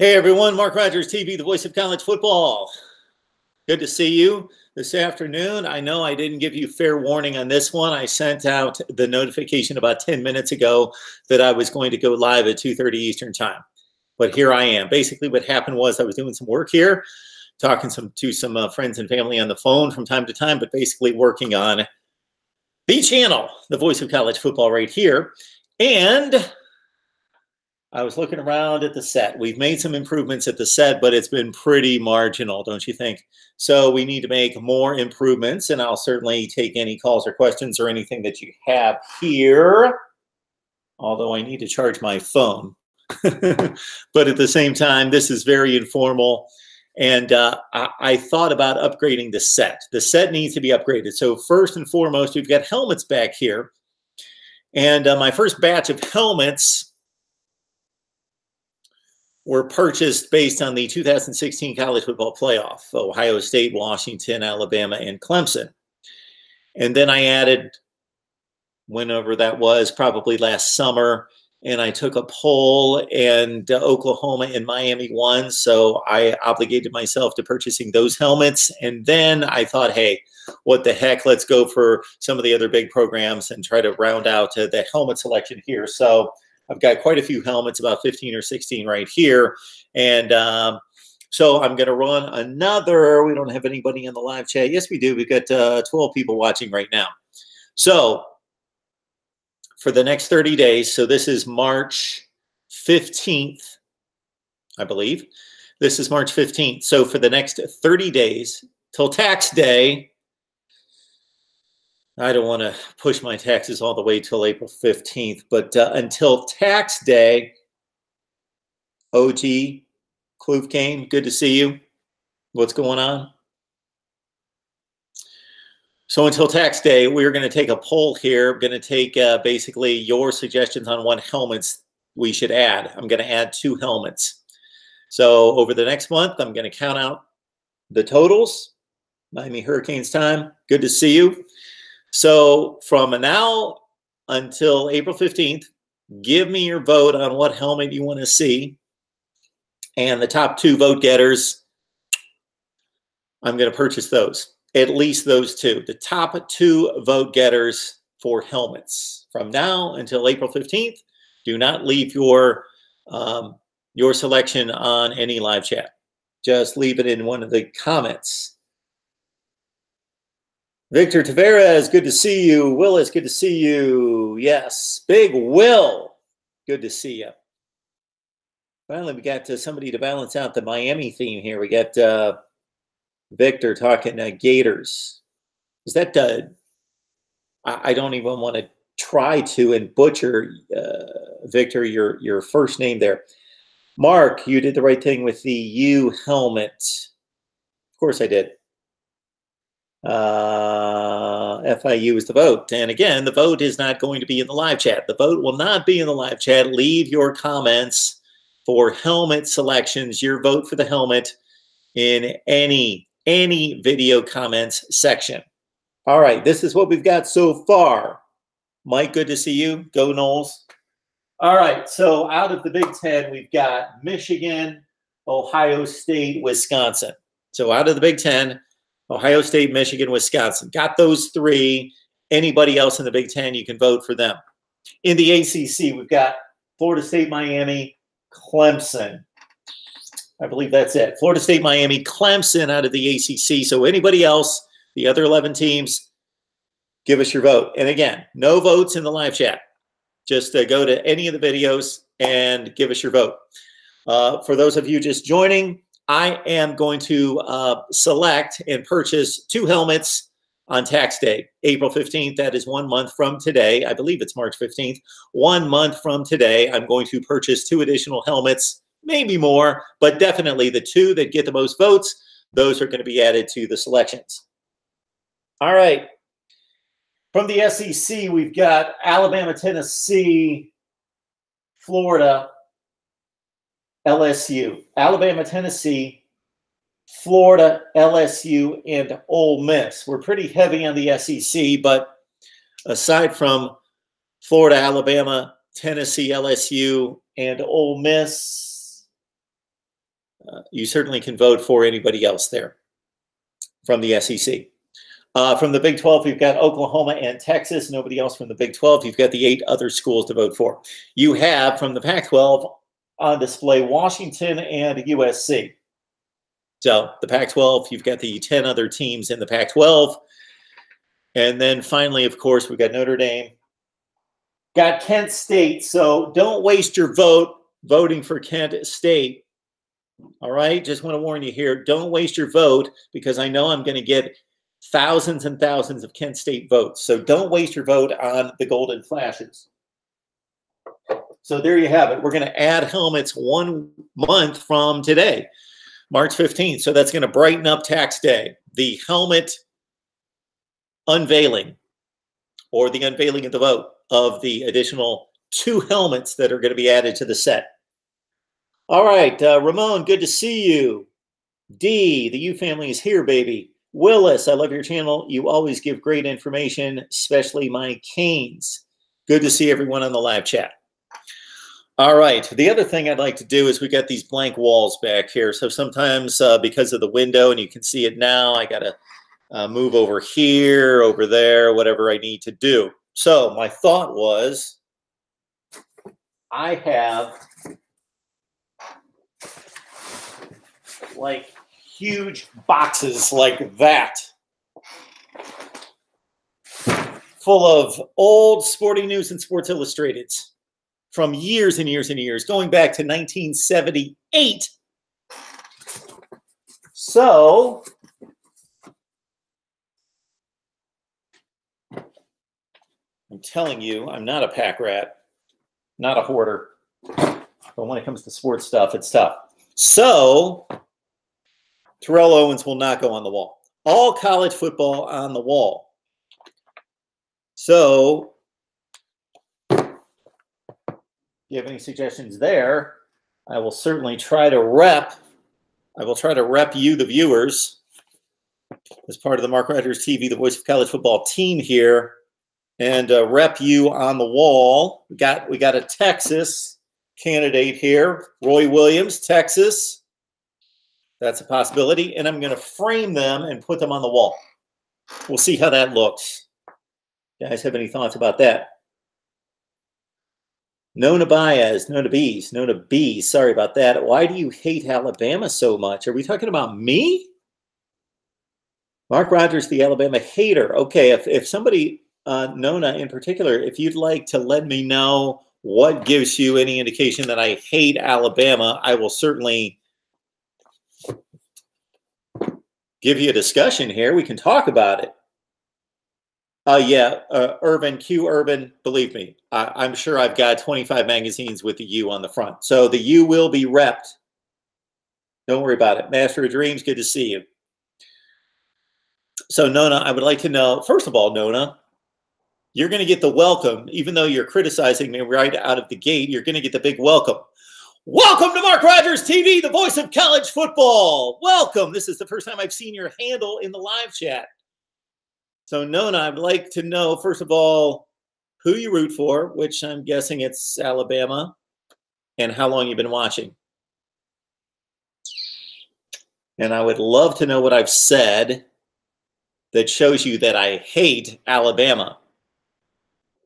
Hey everyone, Mark Rogers TV, the voice of college football. Good to see you this afternoon. I know I didn't give you fair warning on this one. I sent out the notification about 10 minutes ago that I was going to go live at 2:30 Eastern time. But here I am. Basically what happened was I was doing some work here, talking to some friends and family on the phone from time to time, but basically working on the channel, the voice of college football right here. And I was looking around at the set. We've made some improvements at the set, but it's been pretty marginal, don't you think? So we need to make more improvements, and I'll certainly take any calls or questions or anything that you have here, although I need to charge my phone. But at the same time, this is very informal, and I thought about upgrading the set. The set needs to be upgraded. So first and foremost, we've got helmets back here, and my first batch of helmets were purchased based on the 2016 college football playoff, Ohio State, Washington, Alabama, and Clemson. And then I added, whenever that was, probably last summer, and I took a poll, and Oklahoma and Miami won, so I obligated myself to purchasing those helmets. And then I thought, hey, what the heck, let's go for some of the other big programs and try to round out the helmet selection here. So I've got quite a few helmets, about 15 or 16 right here. And so I'm going to run another. We don't have anybody in the live chat. Yes, we do. We've got 12 people watching right now. So for the next 30 days, so this is March 15th, I believe. This is March 15th. So for the next 30 days till tax day, I don't want to push my taxes all the way till April 15th, but until tax day, OG, Kloof Kane, good to see you. What's going on? So until tax day, we're going to take a poll here. I'm going to take basically your suggestions on what helmets we should add. I'm going to add 2 helmets. So over the next month, I'm going to count out the totals. Miami Hurricanes time. Good to see you. So from now until April 15th, give me your vote on what helmet you want to see. And the top 2 vote getters, I'm going to purchase those. At least those 2. The top 2 vote getters for helmets. From now until April 15th, do not leave your selection on any live chat. Just leave it in one of the comments. Victor Tavares, good to see you. Willis, good to see you. Yes, Big Will, good to see you. Finally, we got somebody to balance out the Miami theme here. We got Victor talking Gators. Is that I don't even want to try to and butcher, Victor, your first name there. Mark, you did the right thing with the U helmet. Of course I did. FIU is the vote. And again, the vote is not going to be in the live chat. The vote will not be in the live chat. Leave your comments for helmet selections, your vote for the helmet in any video comments section. All right, this is what we've got so far. Mike, good to see you. Go Noles. All right, so out of the Big Ten, we've got Michigan, Ohio State, Wisconsin. So out of the Big Ten, Ohio State, Michigan, Wisconsin. Got those 3. Anybody else in the Big Ten, you can vote for them. In the ACC, we've got Florida State, Miami, Clemson. I believe that's it. Florida State, Miami, Clemson out of the ACC. So anybody else, the other 11 teams, give us your vote. And again, no votes in the live chat. Just go to any of the videos and give us your vote. For those of you just joining, I am going to select and purchase 2 helmets on tax day, April 15th. That is 1 month from today. I believe it's March 15th. 1 month from today, I'm going to purchase 2 additional helmets, maybe more, but definitely the 2 that get the most votes, those are going to be added to the selections. All right. From the SEC, we've got Alabama, Tennessee, Florida, LSU. Alabama, Tennessee, Florida, LSU, and Ole Miss. We're pretty heavy on the SEC, but aside from Florida, Alabama, Tennessee, LSU, and Ole Miss, you certainly can vote for anybody else there from the SEC. From the Big 12, you've got Oklahoma and Texas. Nobody else from the Big 12. You've got the 8 other schools to vote for. You have, from the Pac-12, on display Washington and USC. So the Pac-12, you've got the 10 other teams in the Pac-12. And then finally, of course, we've got Notre Dame. Got Kent State. So don't waste your vote voting for Kent State. All right? Just want to warn you here. Don't waste your vote, because I know I'm going to get thousands and thousands of Kent State votes. So don't waste your vote on the Golden Flashes. So there you have it. We're going to add helmets 1 month from today, March 15th. So that's going to brighten up tax day. The helmet unveiling, or the unveiling of the vote of the additional 2 helmets that are going to be added to the set. All right, Ramon, good to see you. D, the U family is here, baby. Willis, I love your channel. You always give great information, especially my Canes. Good to see everyone on the live chat. All right, the other thing I'd like to do is we got these blank walls back here. So sometimes because of the window, and you can see it now, I got to move over here, over there, whatever I need to do. So my thought was, I have like huge boxes like that, full of old Sporting News and Sports Illustrateds from years and years and years, going back to 1978. So I'm telling you, I'm not a pack rat, not a hoarder. But when it comes to sports stuff, it's tough. So Terrell Owens will not go on the wall. All college football on the wall. So if you have any suggestions there, I will certainly try to rep. I will try to rep you, the viewers, as part of the Mark Rogers TV, the voice of college football team here, and rep you on the wall. We got a Texas candidate here, Roy Williams, Texas. That's a possibility, and I'm going to frame them and put them on the wall. We'll see how that looks. You guys have any thoughts about that? Nona Baez, Nona B. Sorry about that. Why do you hate Alabama so much? Are we talking about me? Mark Rogers, the Alabama hater. Okay, if somebody, Nona in particular, if you'd like to let me know what gives you any indication that I hate Alabama, I will certainly give you a discussion here. We can talk about it. Yeah, Urban, believe me, I'm sure I've got 25 magazines with the U on the front. So the U will be repped. Don't worry about it. Master of Dreams, good to see you. So Nona, I would like to know, first of all, Nona, you're going to get the welcome. Even though you're criticizing me right out of the gate, you're going to get the big welcome. Welcome to Mark Rogers TV, the voice of college football. Welcome. This is the first time I've seen your handle in the live chat. So Nona, I'd like to know, first of all, who you root for, which I'm guessing it's Alabama, and how long you've been watching. And I would love to know what I've said that shows you that I hate Alabama.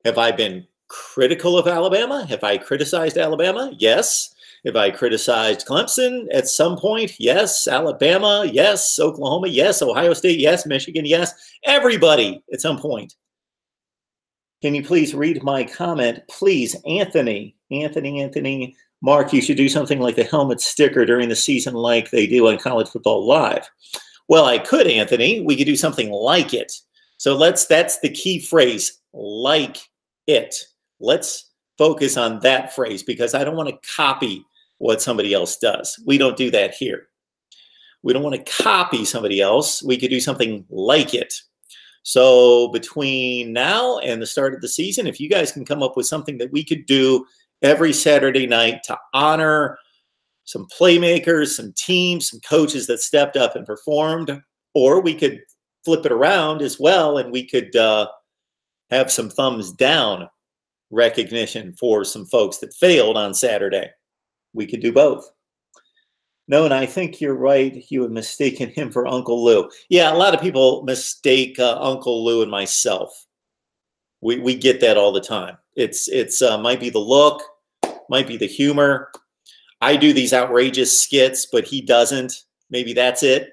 Have I been critical of Alabama? Have I criticized Alabama? Yes. Have I criticized Clemson at some point? Yes. Alabama? Yes. Oklahoma? Yes. Ohio State? Yes. Michigan? Yes. Everybody at some point. Can you please read my comment? Please, Anthony. Mark, you should do something like the helmet sticker during the season like they do on College Football Live. Well, I could, Anthony. We could do something like it. So that's the key phrase, like it. Let's focus on that phrase, because I don't want to copy what somebody else does. We don't do that here. We don't want to copy somebody else. We could do something like it. So between now and the start of the season, if you guys can come up with something that we could do every Saturday night to honor some playmakers, some teams, some coaches that stepped up and performed, or we could flip it around as well, and we could have some thumbs down recognition for some folks that failed on Saturday. We could do both. No, and I think you're right. You have mistaken him for Uncle Lou. Yeah, a lot of people mistake Uncle Lou and myself. We get that all the time. It's might be the look, might be the humor. I do these outrageous skits, but he doesn't. Maybe that's it.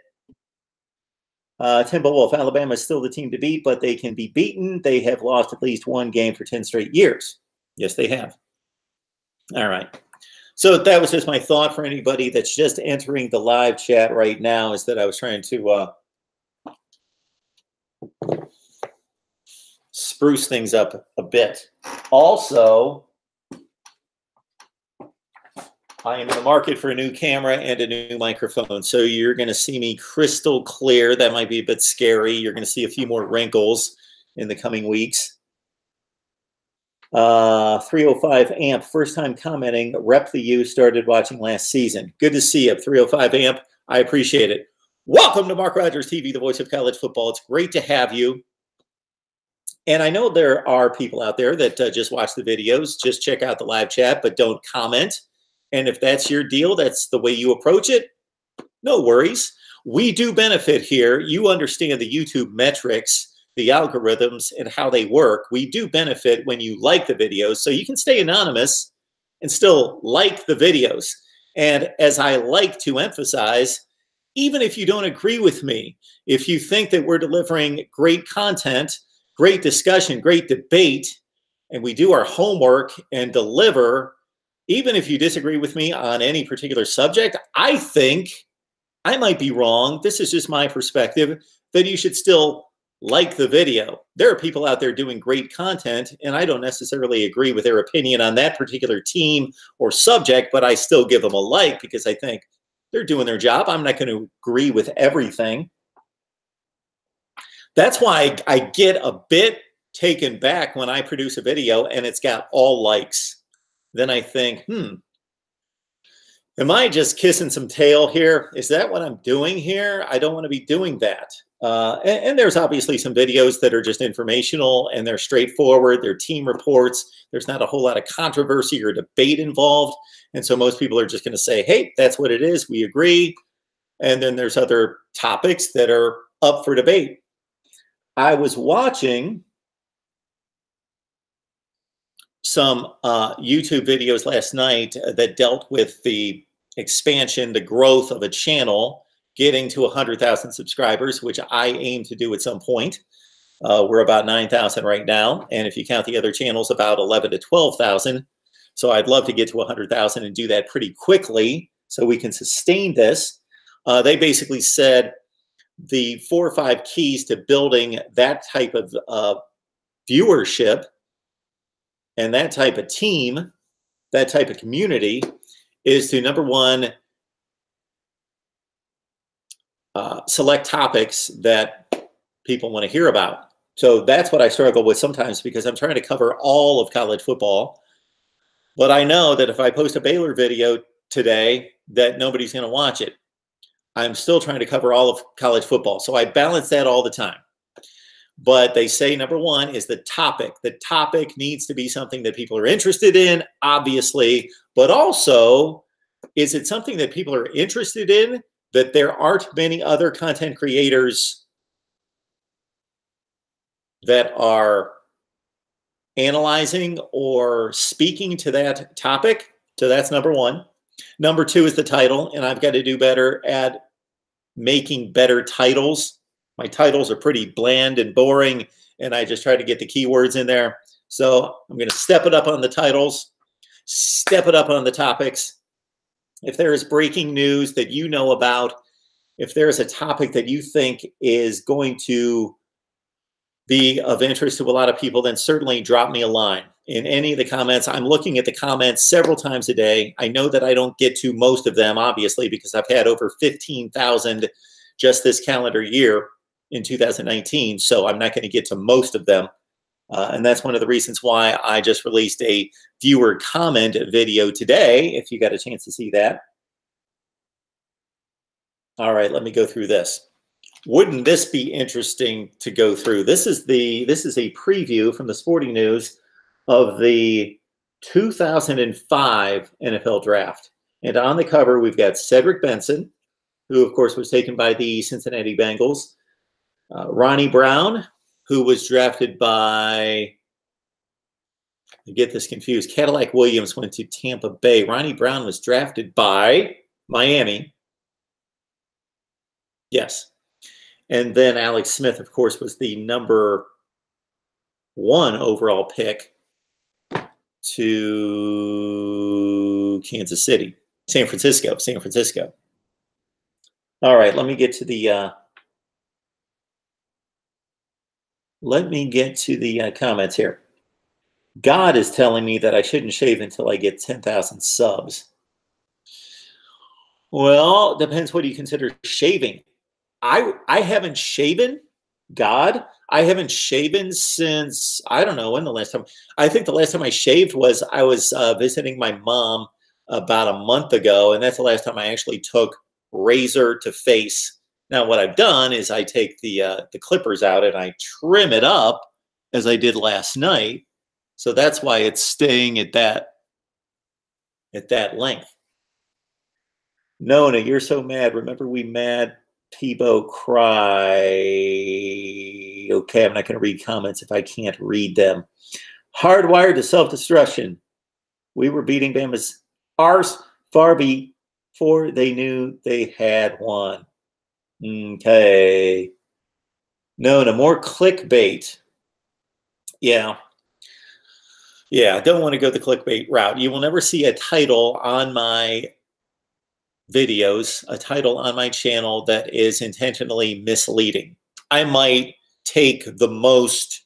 Timbo Wolf, Alabama is still the team to beat, but they can be beaten. They have lost at least one game for 10 straight years. Yes, they have. All right. So that was just my thought for anybody that's just entering the live chat right now, is that I was trying to spruce things up a bit. Also, I am in the market for a new camera and a new microphone. So you're going to see me crystal clear. That might be a bit scary. You're going to see a few more wrinkles in the coming weeks. 305 Amp, first time commenting. Rep the U, started watching last season. Good to see you, 305 Amp. I appreciate it. Welcome to Mark Rogers TV, the voice of college football. It's great to have you. And I know there are people out there that just watch the videos, just check out the live chat, but don't comment. And if that's your deal, that's the way you approach it, no worries. We do benefit here. You understand the YouTube metrics, the algorithms, and how they work. We do benefit when you like the videos, so you can stay anonymous and still like the videos. And as I like to emphasize, even if you don't agree with me, if you think that we're delivering great content, great discussion, great debate, and we do our homework and deliver, even if you disagree with me on any particular subject, I think I might be wrong. This is just my perspective, that you should still like the video. There are people out there doing great content, and I don't necessarily agree with their opinion on that particular team or subject, but I still give them a like because I think they're doing their job. I'm not going to agree with everything. That's why I get a bit taken back when I produce a video and it's got all likes. Then I think, am I just kissing some tail here? Is that what I'm doing here? I don't want to be doing that. And there's obviously some videos that are just informational and they're straightforward. They're team reports. There's not a whole lot of controversy or debate involved. And so most people are just going to say, hey, that's what it is. We agree. And then there's other topics that are up for debate. I was watching some YouTube videos last night that dealt with the expansion, the growth of a channel, getting to 100,000 subscribers, which I aim to do at some point. We're about 9,000 right now. And if you count the other channels, about 11 to 12,000. So I'd love to get to 100,000 and do that pretty quickly so we can sustain this. They basically said the 4 or 5 keys to building that type of viewership and that type of team, that type of community, is to, number one, select topics that people want to hear about. So that's what I struggle with sometimes because I'm trying to cover all of college football. But I know that if I post a Baylor video today, that nobody's going to watch it. I'm still trying to cover all of college football. So I balance that all the time. But they say number one is the topic. The topic needs to be something that people are interested in, obviously, but also, is it something that people are interested in that there aren't many other content creators that are analyzing or speaking to that topic? So that's number one. Number two is the title, and I've got to do better at making better titles. My titles are pretty bland and boring, and I just try to get the keywords in there. So I'm going to step it up on the titles, step it up on the topics. If there is breaking news that you know about, if there is a topic that you think is going to be of interest to a lot of people, then certainly drop me a line in any of the comments. I'm looking at the comments several times a day. I know that I don't get to most of them, obviously, because I've had over 15,000 just this calendar year in 2019. So I'm not going to get to most of them. And that's one of the reasons why I just released a viewer comment video today, if you got a chance to see that. All right, let me go through this. Wouldn't this be interesting to go through? This is a preview from the Sporting News of the 2005 NFL Draft. And on the cover, we've got Cedric Benson, who, of course, was taken by the Cincinnati Bengals. Ronnie Brown, who was drafted by, I get this confused, Cadillac Williams went to Tampa Bay. Ronnie Brown was drafted by Miami. Yes. And then Alex Smith, of course, was the number 1 overall pick to Kansas City. San Francisco. All right, let me get to the comments here. God is telling me that I shouldn't shave until I get 10,000 subs. Well, depends what you consider shaving. I haven't shaven, God. I haven't shaven since, I don't know when the last time. I think the last time I shaved was I was visiting my mom about a month ago, and that's the last time I actually took razor to face. Now, what I've done is I take the clippers out and I trim it up as I did last night. So that's why it's staying at that length. Nona, you're so mad. Remember we mad Tebow cry. Okay, I'm not going to read comments if I can't read them. Hardwired to self-destruction. We were beating Bama's arse far before they knew they had won. Okay. No more clickbait. Yeah. Yeah, I don't want to go the clickbait route. You will never see a title on my videos, a title on my channel that is intentionally misleading. I might take the most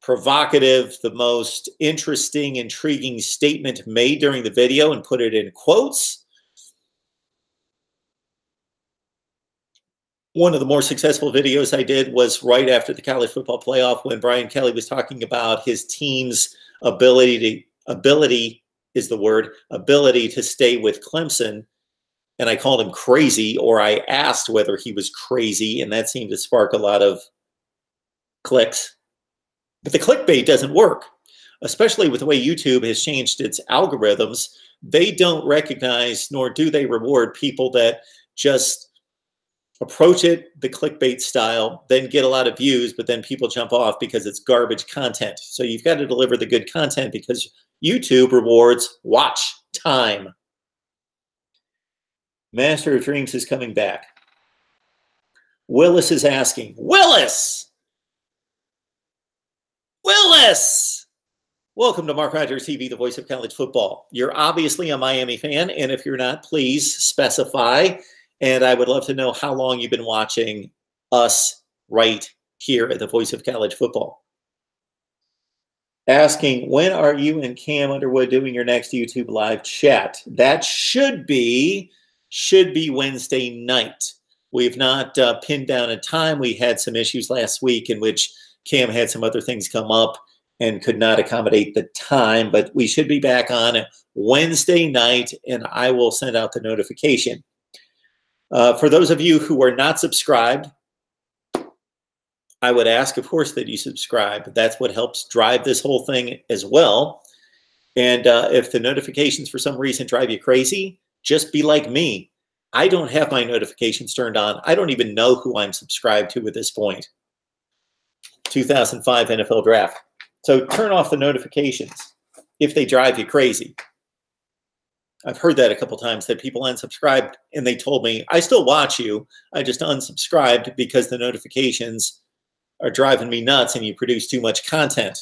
provocative, the most interesting, intriguing statement made during the video and put it in quotes. One of the more successful videos I did was right after the college football playoff when Brian Kelly was talking about his team's ability to stay with Clemson. And I called him crazy, or I asked whether he was crazy, and that seemed to spark a lot of clicks. But the clickbait doesn't work, especially with the way YouTube has changed its algorithms. They don't recognize, nor do they reward people that just approach it the clickbait style, then get a lot of views, but then people jump off because it's garbage content. So you've got to deliver the good content because YouTube rewards watch time. Master of Dreams is coming back. Willis is asking, Willis! Welcome to Mark Rogers TV, the voice of college football. You're obviously a Miami fan, and if you're not, please specify. And I would love to know how long you've been watching us right here at the voice of college football. Asking, when are you and Cam Underwood doing your next YouTube live chat? That should be Wednesday night. We've not pinned down a time. We had some issues last week in which Cam had some other things come up and could not accommodate the time, but we should be back on Wednesday night, and I will send out the notification. For those of you who are not subscribed, I would ask, of course, that you subscribe. That's what helps drive this whole thing as well. And if the notifications for some reason drive you crazy, just be like me. I don't have my notifications turned on. I don't even know who I'm subscribed to at this point. 2005 NFL Draft. So turn off the notifications if they drive you crazy. I've heard that a couple times, that people unsubscribed and they told me, I still watch you. I just unsubscribed because the notifications are driving me nuts and you produce too much content.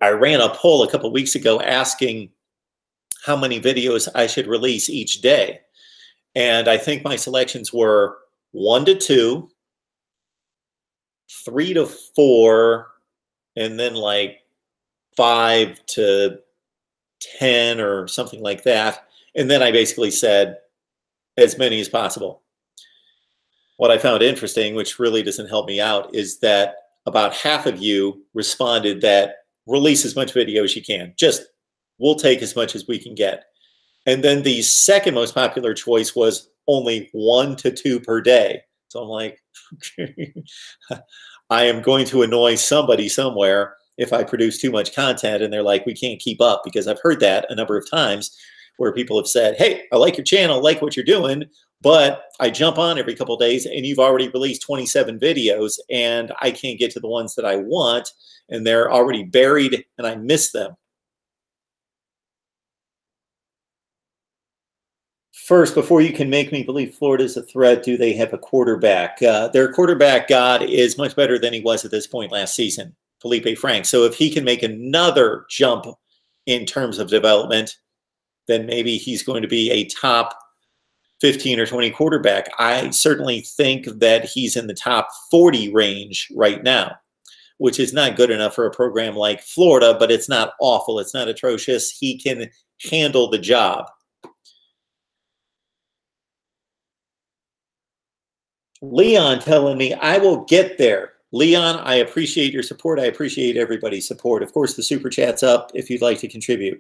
I ran a poll a couple weeks ago asking how many videos I should release each day. And I think my selections were 1 to 2, 3 to 4, and then like 5 to 10 or something like that. And then I basically said as many as possible. What I found interesting, which really doesn't help me out, is that about half of you responded that release as much video as you can. Just, we'll take as much as we can get. And then the second most popular choice was only 1 to 2 per day. So I'm like, I am going to annoy somebody somewhere. if I produce too much content and they're like, we can't keep up, because I've heard that a number of times where people have said, hey, I like your channel, like what you're doing, but I jump on every couple of days and you've already released 27 videos and I can't get to the ones that I want and they're already buried and I miss them. First, before you can make me believe Florida's a threat, do they have a quarterback? Their quarterback, God, is much better than he was at this point last season, Felipe Franks. So if he can make another jump in terms of development, then maybe he's going to be a top 15 or 20 quarterback. I certainly think that he's in the top 40 range right now, which is not good enough for a program like Florida, but it's not awful. It's not atrocious. He can handle the job. Leon telling me, I will get there. Leon, I appreciate your support. I appreciate everybody's support. Of course, the super chat's up if you'd like to contribute.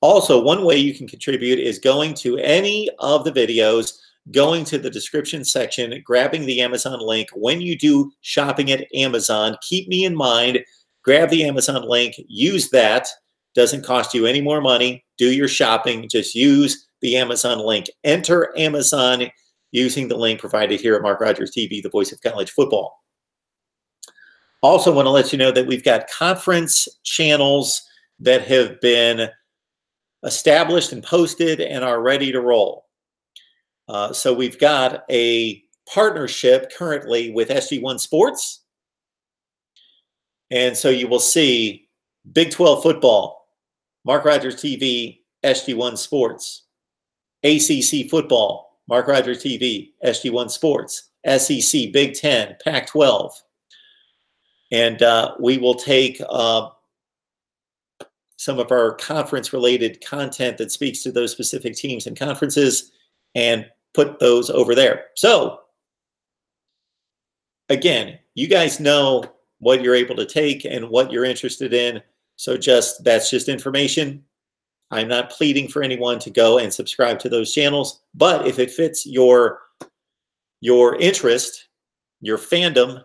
Also, one way you can contribute is going to any of the videos, going to the description section, grabbing the Amazon link. When you do shopping at Amazon, keep me in mind, grab the Amazon link, use that. Doesn't cost you any more money. Do your shopping. Just use the Amazon link. Enter Amazon using the link provided here at Mark Rogers TV, the voice of college football. Also want to let you know that we've got conference channels that have been established and posted and are ready to roll. So we've got a partnership currently with SG1 Sports. And so you will see Big 12 football, Mark Rogers TV, SG1 Sports, ACC football, Mark Rogers TV, SG1 Sports, SEC, Big 10, Pac-12. And we will take some of our conference-related content that speaks to those specific teams and conferences and put those over there. So, again, you guys know what you're able to take and what you're interested in. So that's just information. I'm not pleading for anyone to go and subscribe to those channels, but if it fits your interest, your fandom,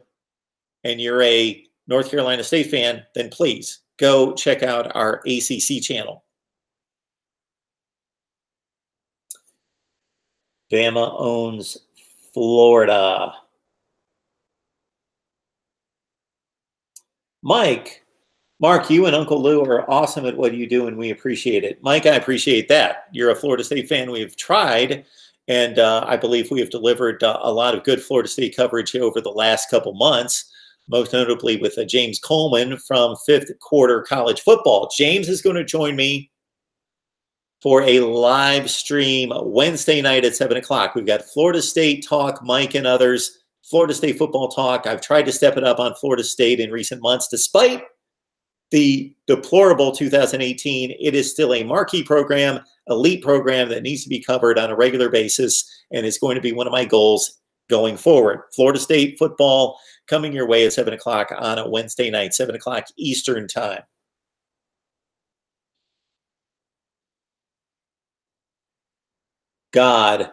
and you're a North Carolina State fan, then please go check out our ACC channel. Bama owns Florida. Mark, you and Uncle Lou are awesome at what you do, and we appreciate it. Mike, I appreciate that. You're a Florida State fan. We've tried, and I believe we have delivered a lot of good Florida State coverage over the last couple months, most notably with James Coleman from Fifth Quarter College Football. James is going to join me for a live stream Wednesday night at 7 o'clock. We've got Florida State talk, Mike and others, Florida State football talk. I've tried to step it up on Florida State in recent months, despite the deplorable 2018, it is still a marquee program, elite program that needs to be covered on a regular basis and is going to be one of my goals going forward. Florida State football coming your way at 7 o'clock on a Wednesday night, 7 o'clock Eastern time. God,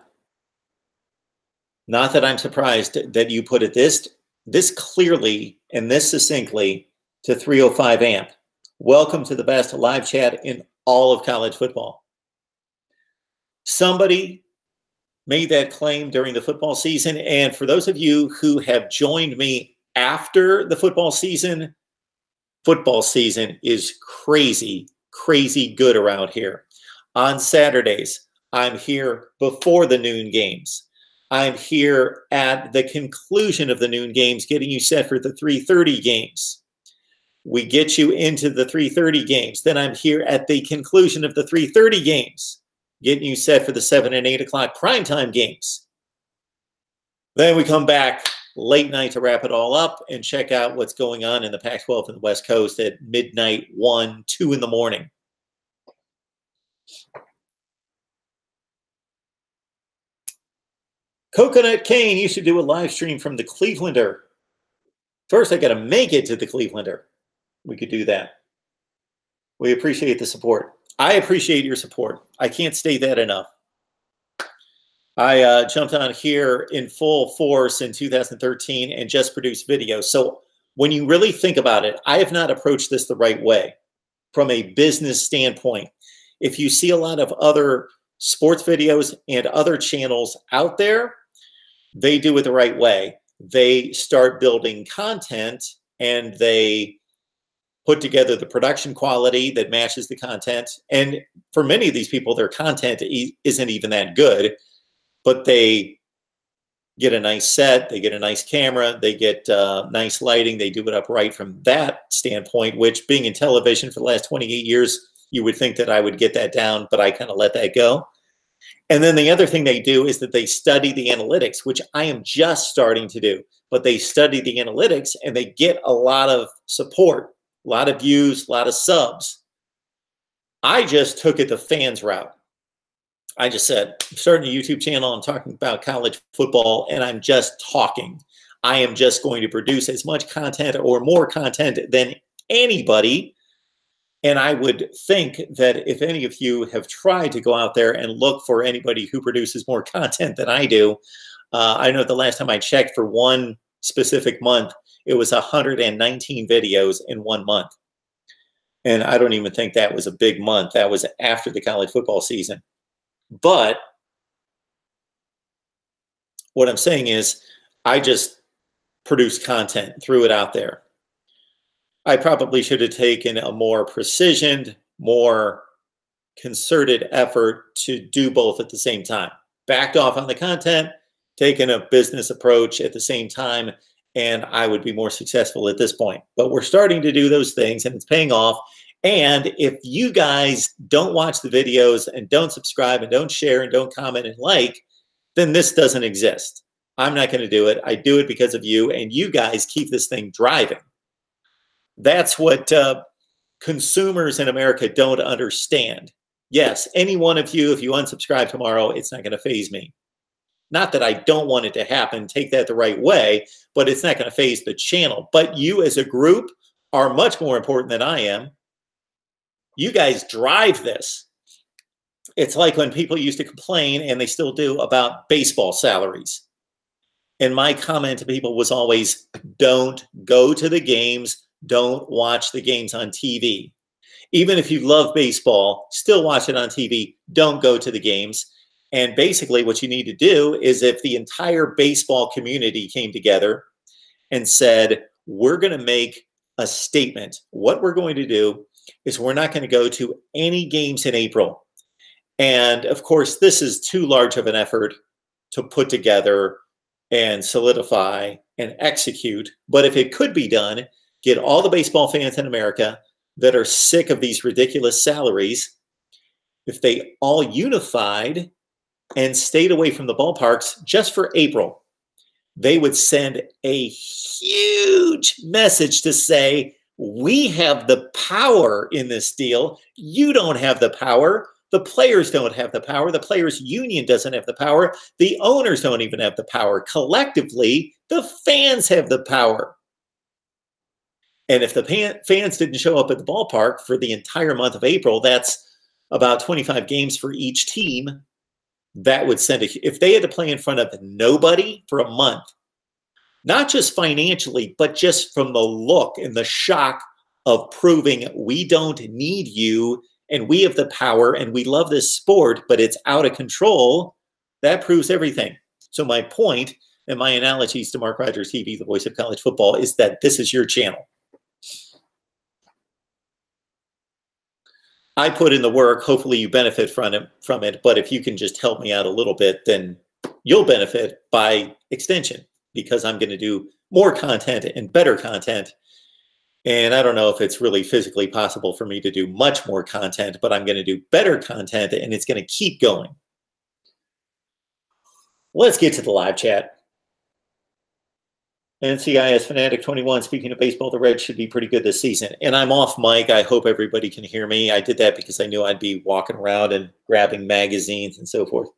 not that I'm surprised that you put it this clearly and this succinctly to 305 AMP. Welcome to the best live chat in all of college football. Somebody made that claim during the football season, and for those of you who have joined me after the football season is crazy, crazy good around here. On Saturdays, I'm here before the noon games. I'm here at the conclusion of the noon games, getting you set for the 3:30 games. We get you into the 3:30 games. Then I'm here at the conclusion of the 3:30 games, getting you set for the 7 and 8 o'clock primetime games. Then we come back late night to wrap it all up and check out what's going on in the Pac-12 and the West Coast at midnight, 1, 2 in the morning. Coconut Kane used to do a live stream from the Clevelander. First, I got to make it to the Clevelander. We could do that. We appreciate the support. I appreciate your support. I can't state that enough. I jumped on here in full force in 2013 and just produced videos. So when you really think about it, I have not approached this the right way from a business standpoint. If you see a lot of other sports videos and other channels out there, they do it the right way. They start building content and they put together the production quality that matches the content. And for many of these people, their content isn't even that good, but they get a nice set, they get a nice camera, they get nice lighting, they do it upright from that standpoint, which being in television for the last 28 years, you would think that I would get that down, but I kind of let that go. And then the other thing they do is that they study the analytics, which I am just starting to do, but they study the analytics and they get a lot of support, a lot of views, a lot of subs. I just took it the fans route. I just said, I'm starting a YouTube channel. I'm talking about college football and I'm just talking. I am just going to produce as much content or more content than anybody. And I would think that if any of you have tried to go out there and look for anybody who produces more content than I do, I know the last time I checked for one specific month, it was 119 videos in 1 month. And I don't even think that was a big month. That was after the college football season. But what I'm saying is I just produced content, threw it out there. I probably should have taken a more precisioned, more concerted effort to do both at the same time. Backed off on the content, taken a business approach at the same time, and I would be more successful at this point. But we're starting to do those things, and it's paying off. And if you guys don't watch the videos and don't subscribe and don't share and don't comment and like, then this doesn't exist. I'm not going to do it. I do it because of you, and you guys keep this thing driving. That's what consumers in America don't understand. Yes, any one of you, if you unsubscribe tomorrow, it's not going to faze me. Not that I don't want it to happen, take that the right way, but it's not going to faze the channel. But you as a group are much more important than I am. You guys drive this. It's like when people used to complain, and they still do, about baseball salaries. And my comment to people was always, don't go to the games, don't watch the games on TV. Even if you love baseball, still watch it on TV, don't go to the games. And basically what you need to do is, if the entire baseball community came together and said, we're going to make a statement, what we're going to do is we're not going to go to any games in April. And of course, this is too large of an effort to put together and solidify and execute. But if it could be done, get all the baseball fans in America that are sick of these ridiculous salaries, if they all unified and stayed away from the ballparks just for April, they would send a huge message to say, we have the power in this deal. You don't have the power. The players don't have the power. The players' union doesn't have the power. The owners don't even have the power. Collectively, the fans have the power. And if the fans didn't show up at the ballpark for the entire month of April, that's about 25 games for each team. That would send if they had to play in front of nobody for a month, not just financially, but just from the look and the shock of proving we don't need you and we have the power and we love this sport, but it's out of control, that proves everything. So my point and my analogies to Mark Rogers TV, the voice of college football, is that this is your channel. I put in the work. Hopefully you benefit from it. But if you can just help me out a little bit, then you'll benefit by extension, because I'm going to do more content and better content. And I don't know if it's really physically possible for me to do much more content, but I'm going to do better content, and it's going to keep going. Let's get to the live chat. NCIS Fanatic 21, speaking of baseball, the Reds should be pretty good this season. And I'm off mic. I hope everybody can hear me. I did that because I knew I'd be walking around and grabbing magazines and so forth.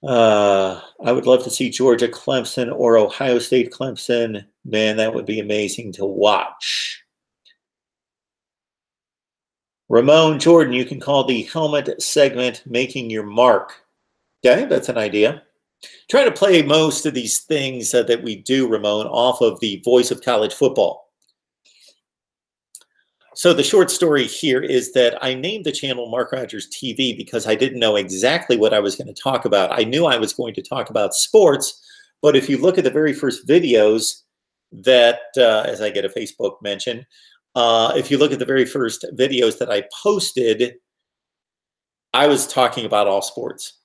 I would love to see Georgia Clemson or Ohio State Clemson. Man, that would be amazing to watch. Ramon Jordan, you can call the helmet segment Making Your Mark. Okay, that's an idea. Try to play most of these things that we do, Ramon, off of the Voice of College Football. So the short story here is that I named the channel Mark Rogers TV because I didn't know exactly what I was going to talk about. I knew I was going to talk about sports, but if you look at the very first videos that, as I get a Facebook mention, if you look at the very first videos that I posted, I was talking about all sports.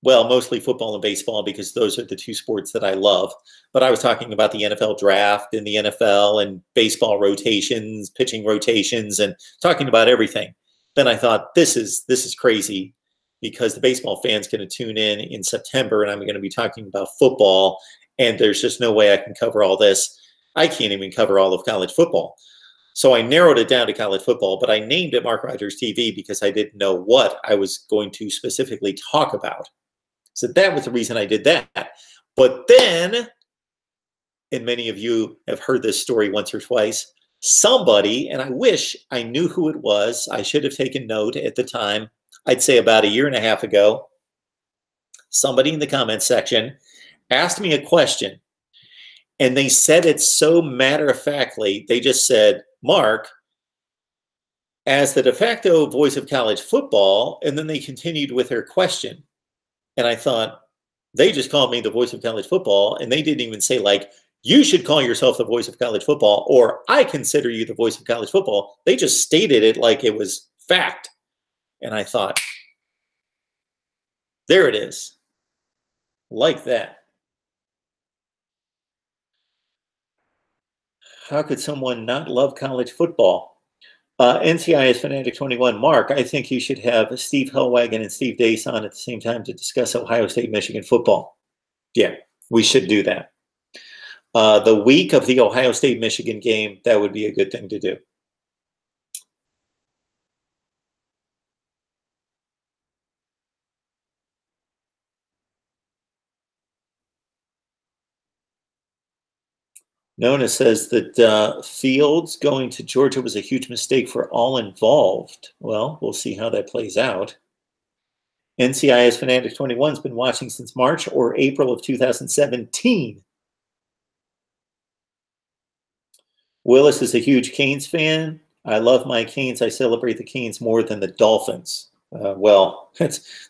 Well, mostly football and baseball because those are the two sports that I love. But I was talking about the NFL draft and the NFL and baseball rotations, pitching rotations, and talking about everything. Then I thought, this is crazy because the baseball fans going to tune in September, and I'm going to be talking about football, and there's just no way I can cover all this. I can't even cover all of college football. So I narrowed it down to college football, but I named it Mark Rogers TV because I didn't know what I was going to specifically talk about. So that was the reason I did that. But then, and many of you have heard this story once or twice, somebody, and I wish I knew who it was, I should have taken note at the time, I'd say about a year and a half ago, somebody in the comments section asked me a question, and they said it so matter-of-factly. They just said, Mark, as the de facto voice of college football, and then they continued with their question. And I thought, they just called me the voice of college football, and they didn't even say, like, you should call yourself the voice of college football, or I consider you the voice of college football. They just stated it like it was fact. And I thought, there it is. Like that. How could someone not love college football? NCIS Fanatic 21, Mark, I think you should have Steve Hellwagon and Steve Dace on at the same time to discuss Ohio State, Michigan football. Yeah, we should do that. The week of the Ohio State, Michigan game, that would be a good thing to do. Nona says that Fields going to Georgia was a huge mistake for all involved. Well, we'll see how that plays out. NCIS Fanatic 21 has been watching since March or April of 2017. Willis is a huge Canes fan. I love my Canes. I celebrate the Canes more than the Dolphins. Well,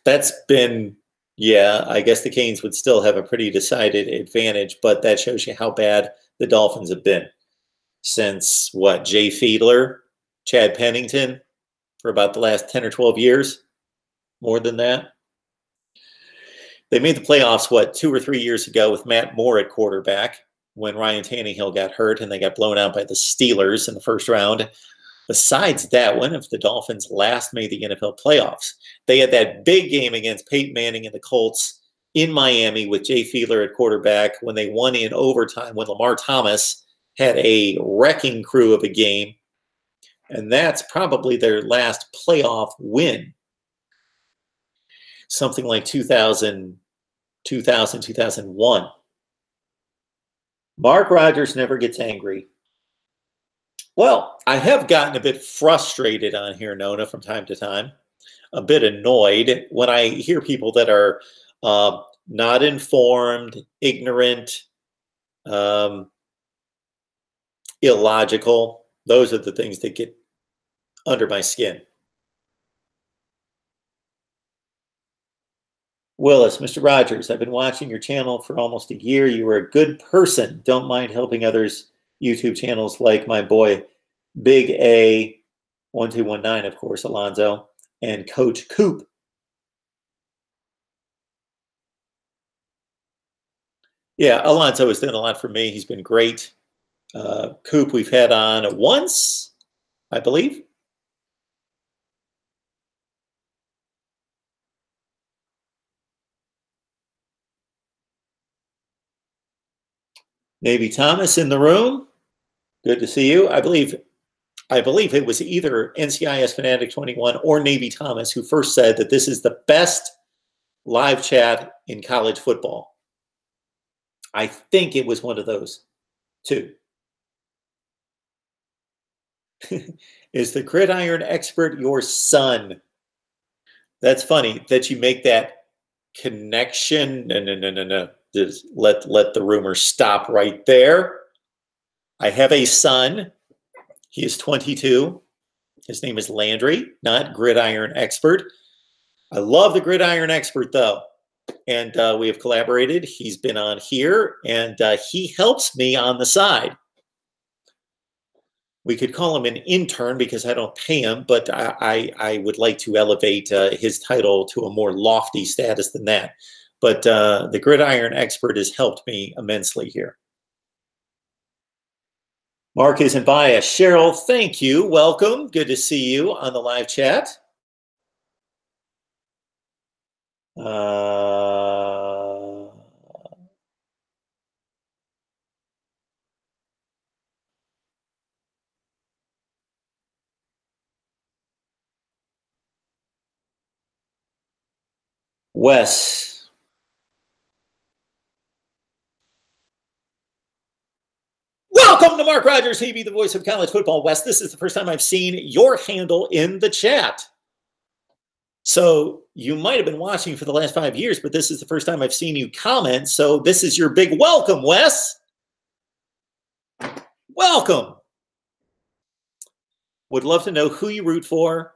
that's been, yeah, I guess the Canes would still have a pretty decided advantage, but that shows you how bad the Dolphins have been since, what, Jay Fiedler, Chad Pennington, for about the last 10 or 12 years, more than that. They made the playoffs, what, 2 or 3 years ago with Matt Moore at quarterback when Ryan Tannehill got hurt and they got blown out by the Steelers in the first round. Besides that, when if the Dolphins last made the NFL playoffs? They had that big game against Peyton Manning and the Colts in Miami with Jay Fiedler at quarterback when they won in overtime when Lamar Thomas had a wrecking crew of a game. And that's probably their last playoff win. Something like 2001. Mark Rogers never gets angry. Well, I have gotten a bit frustrated on here, Nona, from time to time, a bit annoyed when I hear people that are not informed, ignorant, illogical. Those are the things that get under my skin. Willis, Mr. Rogers, I've been watching your channel for almost a year. You are a good person. Don't mind helping others' YouTube channels like my boy Big A 1219, of course, Alonzo, and Coach Coop. Yeah, Alonzo has done a lot for me. He's been great. Coop we've had on once, I believe. Navy Thomas in the room. Good to see you. I believe it was either NCIS Fanatic 21 or Navy Thomas who first said that this is the best live chat in college football. I think it was one of those two. Is the gridiron expert your son? That's funny that you make that connection. No. Just let the rumor stop right there. I have a son. He is 22. His name is Landry, not Gridiron Expert. I love the Gridiron Expert, though. And we have collaborated. He's been on here, and he helps me on the side. We could call him an intern because I don't pay him, but I would like to elevate his title to a more lofty status than that. But the Gridiron Expert has helped me immensely here. Mark isn't biased. Cheryl, thank you. Welcome. Good to see you on the live chat. Wes. Welcome to Mark Rogers TV, the voice of college football. Wes, this is the first time I've seen your handle in the chat. So you might have been watching for the last 5 years, but this is the first time I've seen you comment. So this is your big welcome, Wes. Welcome. Would love to know who you root for.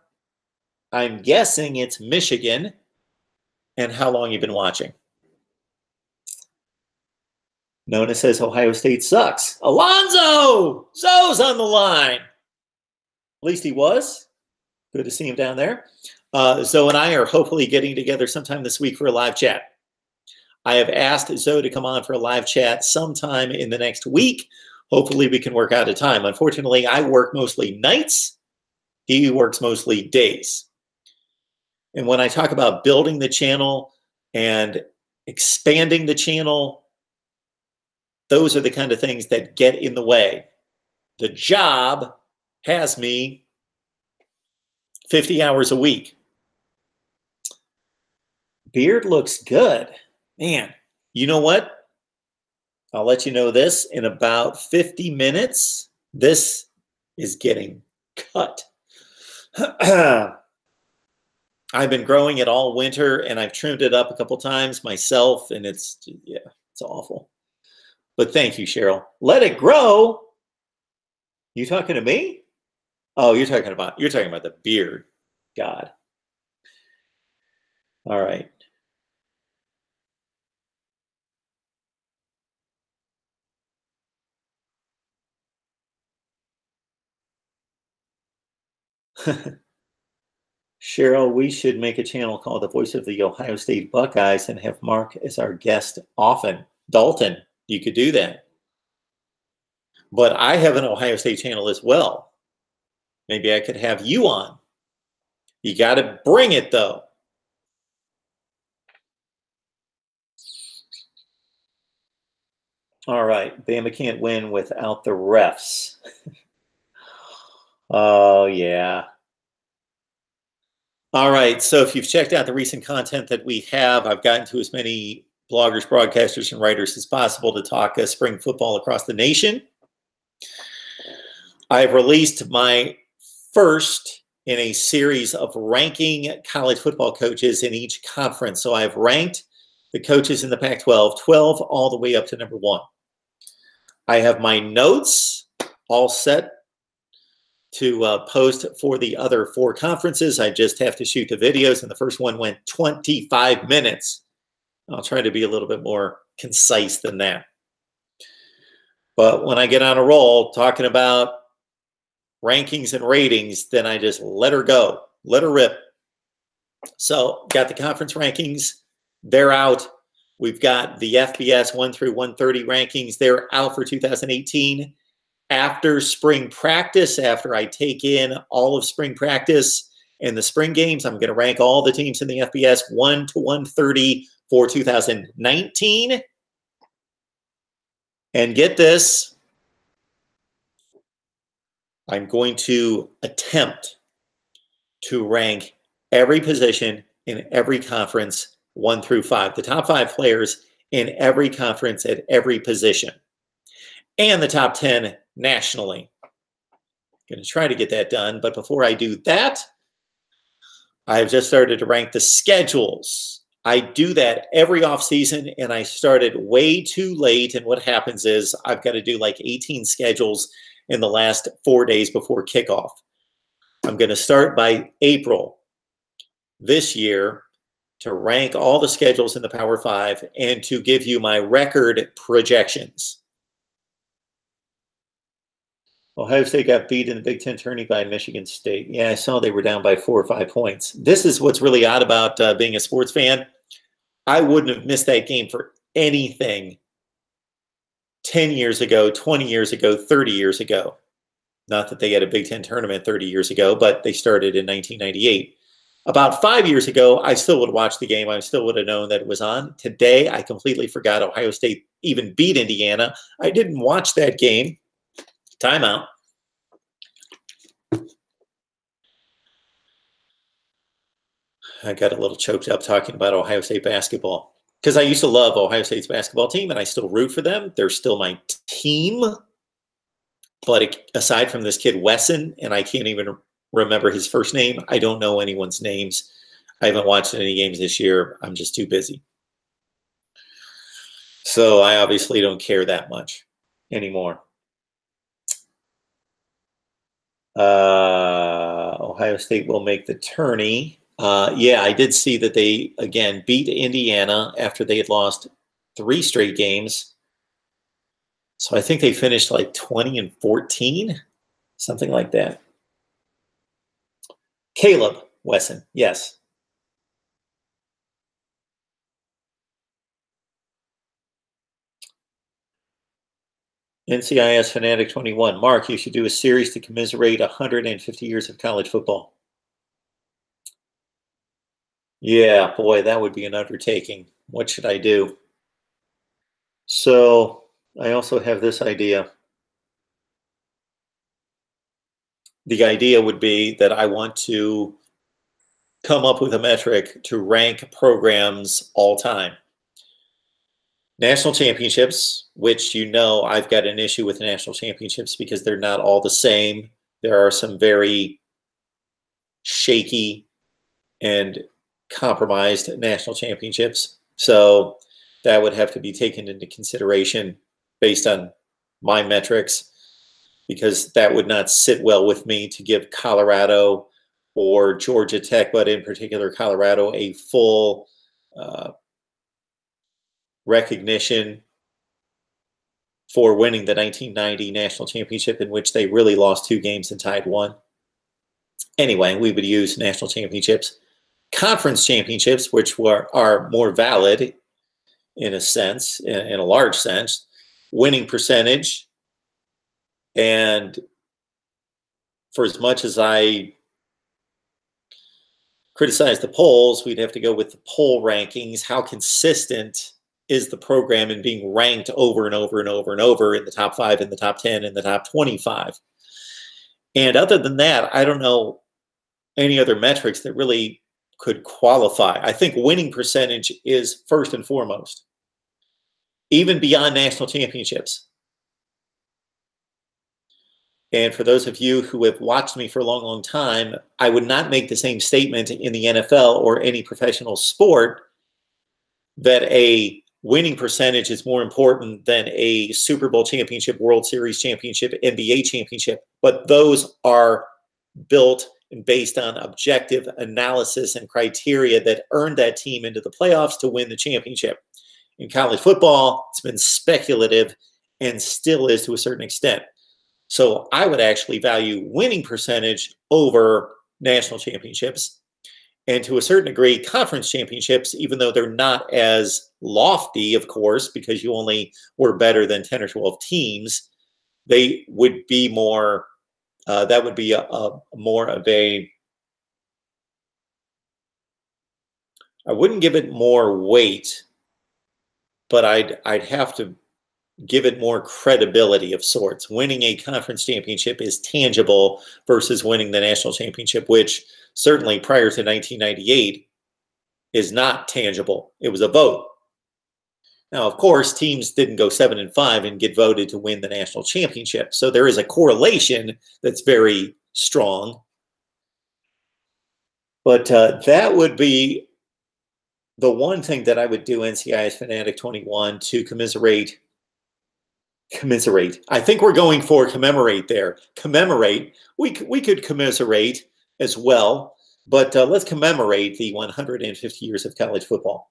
I'm guessing it's Michigan. And how long you've been watching. Nona says Ohio State sucks. Alonzo! Zoe's on the line. At least he was. Good to see him down there. Zoe and I are hopefully getting together sometime this week for a live chat. I have asked Zoe to come on for a live chat sometime in the next week. Hopefully we can work out a time. Unfortunately, I work mostly nights. He works mostly days. And when I talk about building the channel and expanding the channel, those are the kind of things that get in the way. The job has me 50 hours a week. Beard looks good. Man, you know what? I'll let you know this. In about 50 minutes, this is getting cut. I've been growing it all winter, and I've trimmed it up a couple times myself, and it's awful. But thank you, Cheryl. Let it grow. You talking to me? Oh, you're talking about the beard. God. All right. Cheryl, we should make a channel called The Voice of the Ohio State Buckeyes and have Mark as our guest often. Dalton, you could do that. But I have an Ohio State channel as well. Maybe I could have you on. You got to bring it, though. All right. Bama can't win without the refs. Oh, yeah. All right. So if you've checked out the recent content that we have, I've gotten to as many bloggers, broadcasters, and writers as possible to talk spring football across the nation. I've released my first in a series of ranking college football coaches in each conference. So I've ranked the coaches in the Pac-12, 12 all the way up to number 1. I have my notes all set to post for the other 4 conferences. I just have to shoot the videos, and the first one went 25 minutes. I'll try to be a little bit more concise than that. But when I get on a roll talking about rankings and ratings, then I just let her go, let her rip. So got the conference rankings. They're out. We've got the FBS 1 through 130 rankings. They're out for 2018. After spring practice, after I take in all of spring practice and the spring games, I'm going to rank all the teams in the FBS 1 to 130 for 2019. And get this, I'm going to attempt to rank every position in every conference 1 through 5, the top 5 players in every conference at every position, and the top 10 nationally. I'm going to try to get that done, but before I do that, I've just started to rank the schedules I do that every offseason, and I started way too late. And what happens is I've got to do like 18 schedules in the last 4 days before kickoff. I'm going to start by April this year to rank all the schedules in the Power Five and to give you my record projections. Ohio State got beat in the Big Ten tourney by Michigan State. Yeah, I saw they were down by 4 or 5 points. This is what's really odd about being a sports fan. I wouldn't have missed that game for anything 10 years ago, 20 years ago, 30 years ago. Not that they had a Big Ten tournament 30 years ago, but they started in 1998. About 5 years ago, I still would have watched the game. I still would have known that it was on. Today, I completely forgot Ohio State even beat Indiana. I didn't watch that game. Timeout. I got a little choked up talking about Ohio State basketball because I used to love Ohio State's basketball team, and I still root for them. They're still my team. But aside from this kid, Wesson, and I can't even remember his first name, I don't know anyone's names. I haven't watched any games this year. I'm just too busy. So I obviously don't care that much anymore. Ohio State will make the tourney. Yeah, I did see that they, again, beat Indiana after they had lost 3 straight games. So I think they finished like 20-14, something like that. Caleb Wesson, yes. NCIS Fanatic 21. Mark, you should do a series to commiserate 150 years of college football. Yeah, boy, that would be an undertaking. What should I do? So I also have this idea. The idea would be that I want to come up with a metric to rank programs all time. National championships, which you know I've got an issue with national championships because they're not all the same. There are some very shaky and compromised national championships. So that would have to be taken into consideration based on my metrics, because that would not sit well with me to give Colorado or Georgia Tech, but in particular Colorado, a full recognition for winning the 1990 national championship, in which they really lost 2 games and tied 1. Anyway, we would use national championships. Conference championships, which are more valid in a sense, in a large sense, winning percentage. And for as much as I criticize the polls, we'd have to go with the poll rankings. How consistent is the program in being ranked over and over and over and over in the top 5, in the top 10, in the top 25? And other than that, I don't know any other metrics that really could qualify. I think winning percentage is first and foremost, even beyond national championships. And for those of you who have watched me for a long, long time, I would not make the same statement in the NFL or any professional sport that a winning percentage is more important than a Super Bowl championship, World Series championship, NBA championship. But those are built and based on objective analysis and criteria that earned that team into the playoffs to win the championship. In college football, it's been speculative and still is to a certain extent. So I would actually value winning percentage over national championships. And to a certain degree, conference championships, even though they're not as lofty, of course, because you only were better than 10 or 12 teams, they would be more, that would be more of a, I wouldn't give it more weight, but I'd have to give it more credibility of sorts. Winning a conference championship is tangible versus winning the national championship, which certainly prior to 1998 is not tangible. It was a vote. Now, of course, teams didn't go 7-5 and get voted to win the national championship. So there is a correlation that's very strong. But that would be the one thing that I would do, NCIS Fanatic 21, to commiserate. I think we're going for commemorate there. Commemorate. We could commiserate as well, but let's commemorate the 150 years of college football.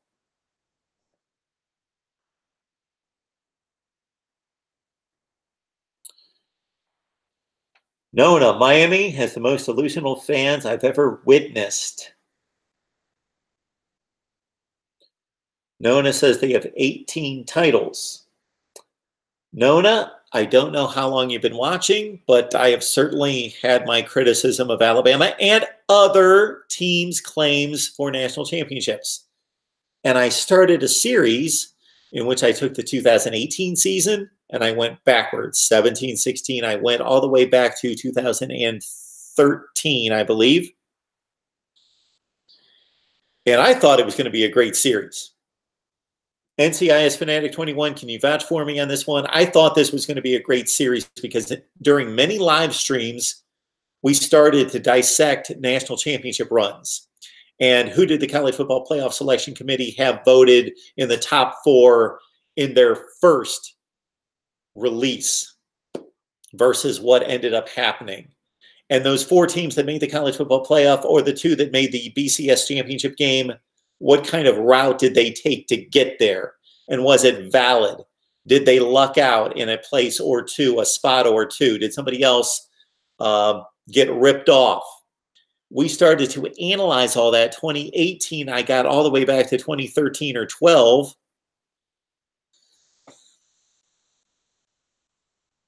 Nona, Miami has the most delusional fans I've ever witnessed. Nona says they have 18 titles. Nona, I don't know how long you've been watching, but I have certainly had my criticism of Alabama and other teams' claims for national championships. And I started a series in which I took the 2018 season and I went backwards. 17, 16, I went all the way back to 2013, I believe. And I thought it was going to be a great series. NCIS Fanatic 21, can you vouch for me on this one? I thought this was going to be a great series because during many live streams, we started to dissect national championship runs. And who did the College Football Playoff Selection Committee have voted in the top 4 in their first release versus what ended up happening? And those 4 teams that made the College Football Playoff, or the 2 that made the BCS championship game, what kind of route did they take to get there? And was it valid? Did they luck out in a place or two, a spot or two? Did somebody else get ripped off? We started to analyze all that. 2018, I got all the way back to 2013 or 12.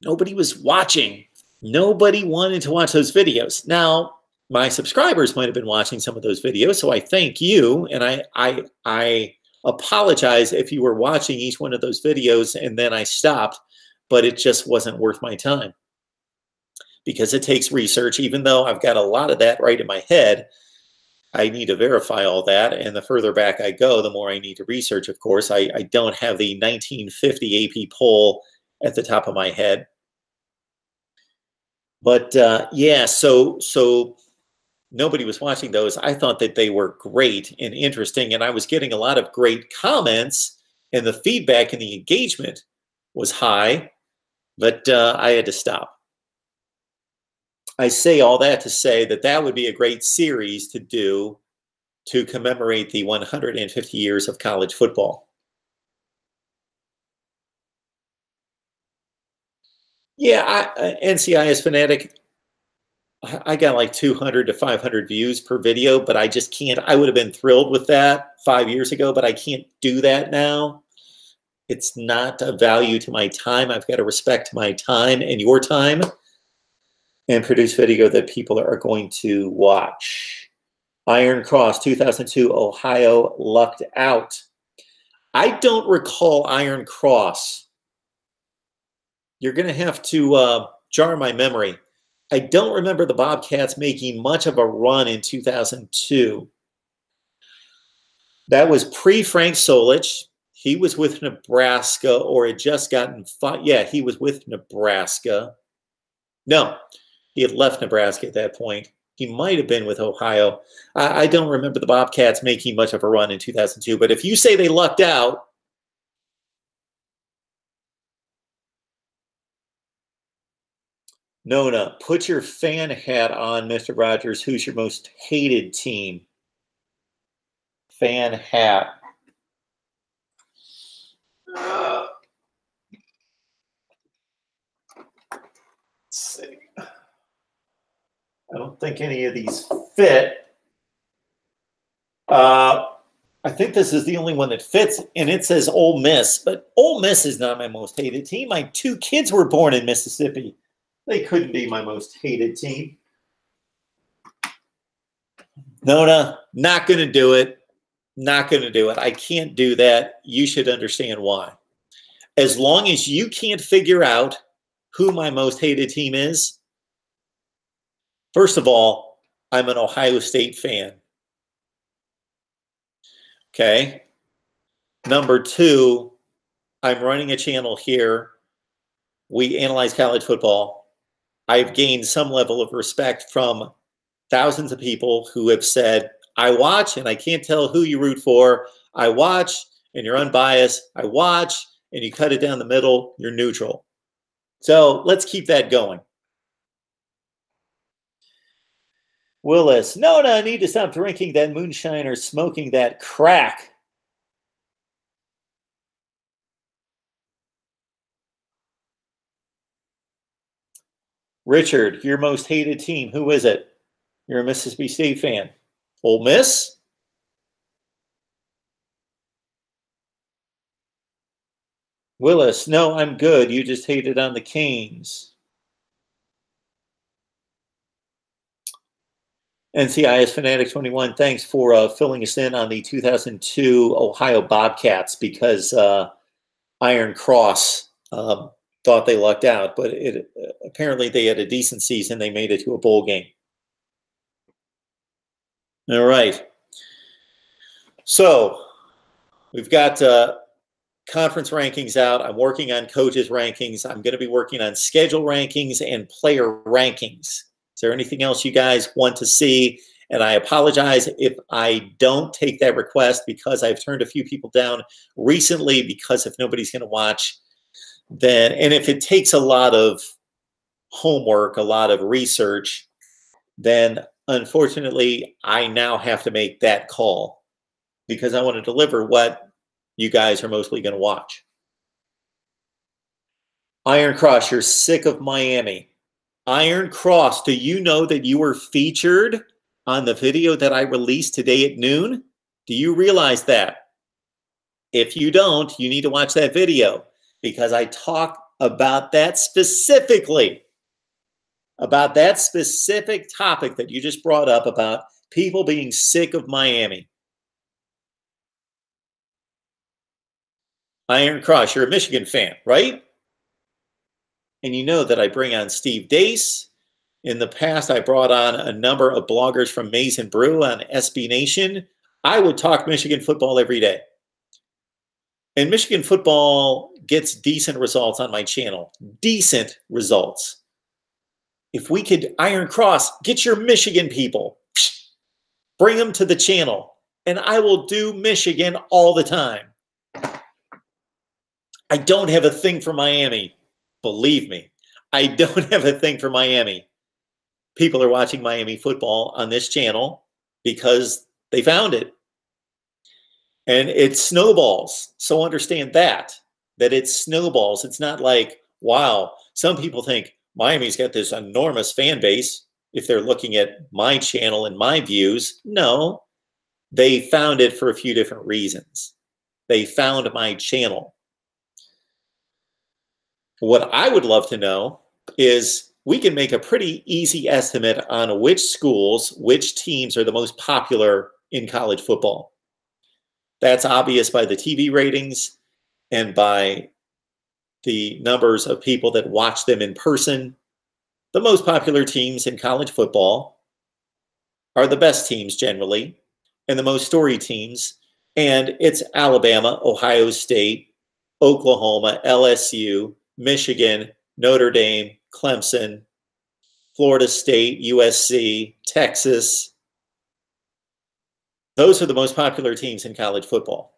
Nobody was watching. Nobody wanted to watch those videos. Now, my subscribers might have been watching some of those videos, so I thank you, and I apologize if you were watching each one of those videos and then I stopped, but it just wasn't worth my time because it takes research. Even though I've got a lot of that right in my head, I need to verify all that, and the further back I go, the more I need to research, of course. I don't have the 1950 AP poll at the top of my head. But yeah, so nobody was watching those. I thought that they were great and interesting, and I was getting a lot of great comments, and the feedback and the engagement was high, but I had to stop. I say all that to say that that would be a great series to do to commemorate the 150 years of college football. Yeah, NCIS Fanatic, I got like 200 to 500 views per video, but I just can't. I would have been thrilled with that 5 years ago, but I can't do that now. It's not a value to my time. I've got to respect my time and your time and produce video that people are going to watch. Iron Cross 2002, Ohio lucked out. I don't recall Iron Cross. You're going to have to jar my memory. I don't remember the Bobcats making much of a run in 2002. That was pre-Frank Solich. He was with Nebraska, or had just gotten – yeah, he was with Nebraska. No, he had left Nebraska at that point. He might have been with Ohio. I don't remember the Bobcats making much of a run in 2002. But if you say they lucked out – Nona, put your fan hat on, Mr. Rogers. Who's your most hated team? Fan hat. Let's see. I don't think any of these fit. I think this is the only one that fits, and it says Ole Miss. But Ole Miss is not my most hated team. My 2 kids were born in Mississippi. They couldn't be my most hated team. Nona, not going to do it. Not going to do it. I can't do that. You should understand why. As long as you can't figure out who my most hated team is, first of all, I'm an Ohio State fan. Okay. Number 2, I'm running a channel here. We analyze college football. I've gained some level of respect from thousands of people who have said, I watch and I can't tell who you root for. I watch and you're unbiased. I watch and you cut it down the middle, you're neutral. So let's keep that going. Willis, no, I need to stop drinking that moonshine or smoking that crack. Richard, your most hated team, who is it? You're a Mississippi State fan. Ole Miss? Willis, no, I'm good. You just hated on the Canes. NCIS Fanatic 21, thanks for filling us in on the 2002 Ohio Bobcats, because Iron Cross thought they lucked out, but apparently they had a decent season. They made it to a bowl game. All right. So we've got conference rankings out. I'm working on coaches rankings. I'm going to be working on schedule rankings and player rankings. Is there anything else you guys want to see? And I apologize if I don't take that request, because I've turned a few people down recently, because if nobody's going to watch, then, and if it takes a lot of homework, a lot of research, then unfortunately I now have to make that call, because I want to deliver what you guys are mostly going to watch. Iron Cross, you're sick of Miami. Iron Cross, do you know that you were featured on the video that I released today at noon? Do you realize that? If you don't, you need to watch that video, because I talk about that specifically, about that specific topic that you just brought up about people being sick of Miami. Iron Cross, you're a Michigan fan, right? And you know that I bring on Steve Dace. In the past, I brought on a number of bloggers from Maize and Brew on SB Nation. I would talk Michigan football every day. And Michigan football gets decent results on my channel. Decent results. If we could, Iron Cross, get your Michigan people. Bring them to the channel. And I will do Michigan all the time. I don't have a thing for Miami. Believe me, I don't have a thing for Miami. People are watching Miami football on this channel because they found it. And it snowballs. So understand that it snowballs. It's not like, wow, some people think Miami's got this enormous fan base if they're looking at my channel and my views. No, they found it for a few different reasons. They found my channel. What I would love to know is, we can make a pretty easy estimate on which schools, which teams are the most popular in college football. That's obvious by the TV ratings and by the numbers of people that watch them in person. The most popular teams in college football are the best teams generally, and the most storied teams. And it's Alabama, Ohio State, Oklahoma, LSU, Michigan, Notre Dame, Clemson, Florida State, USC, Texas. Those are the most popular teams in college football.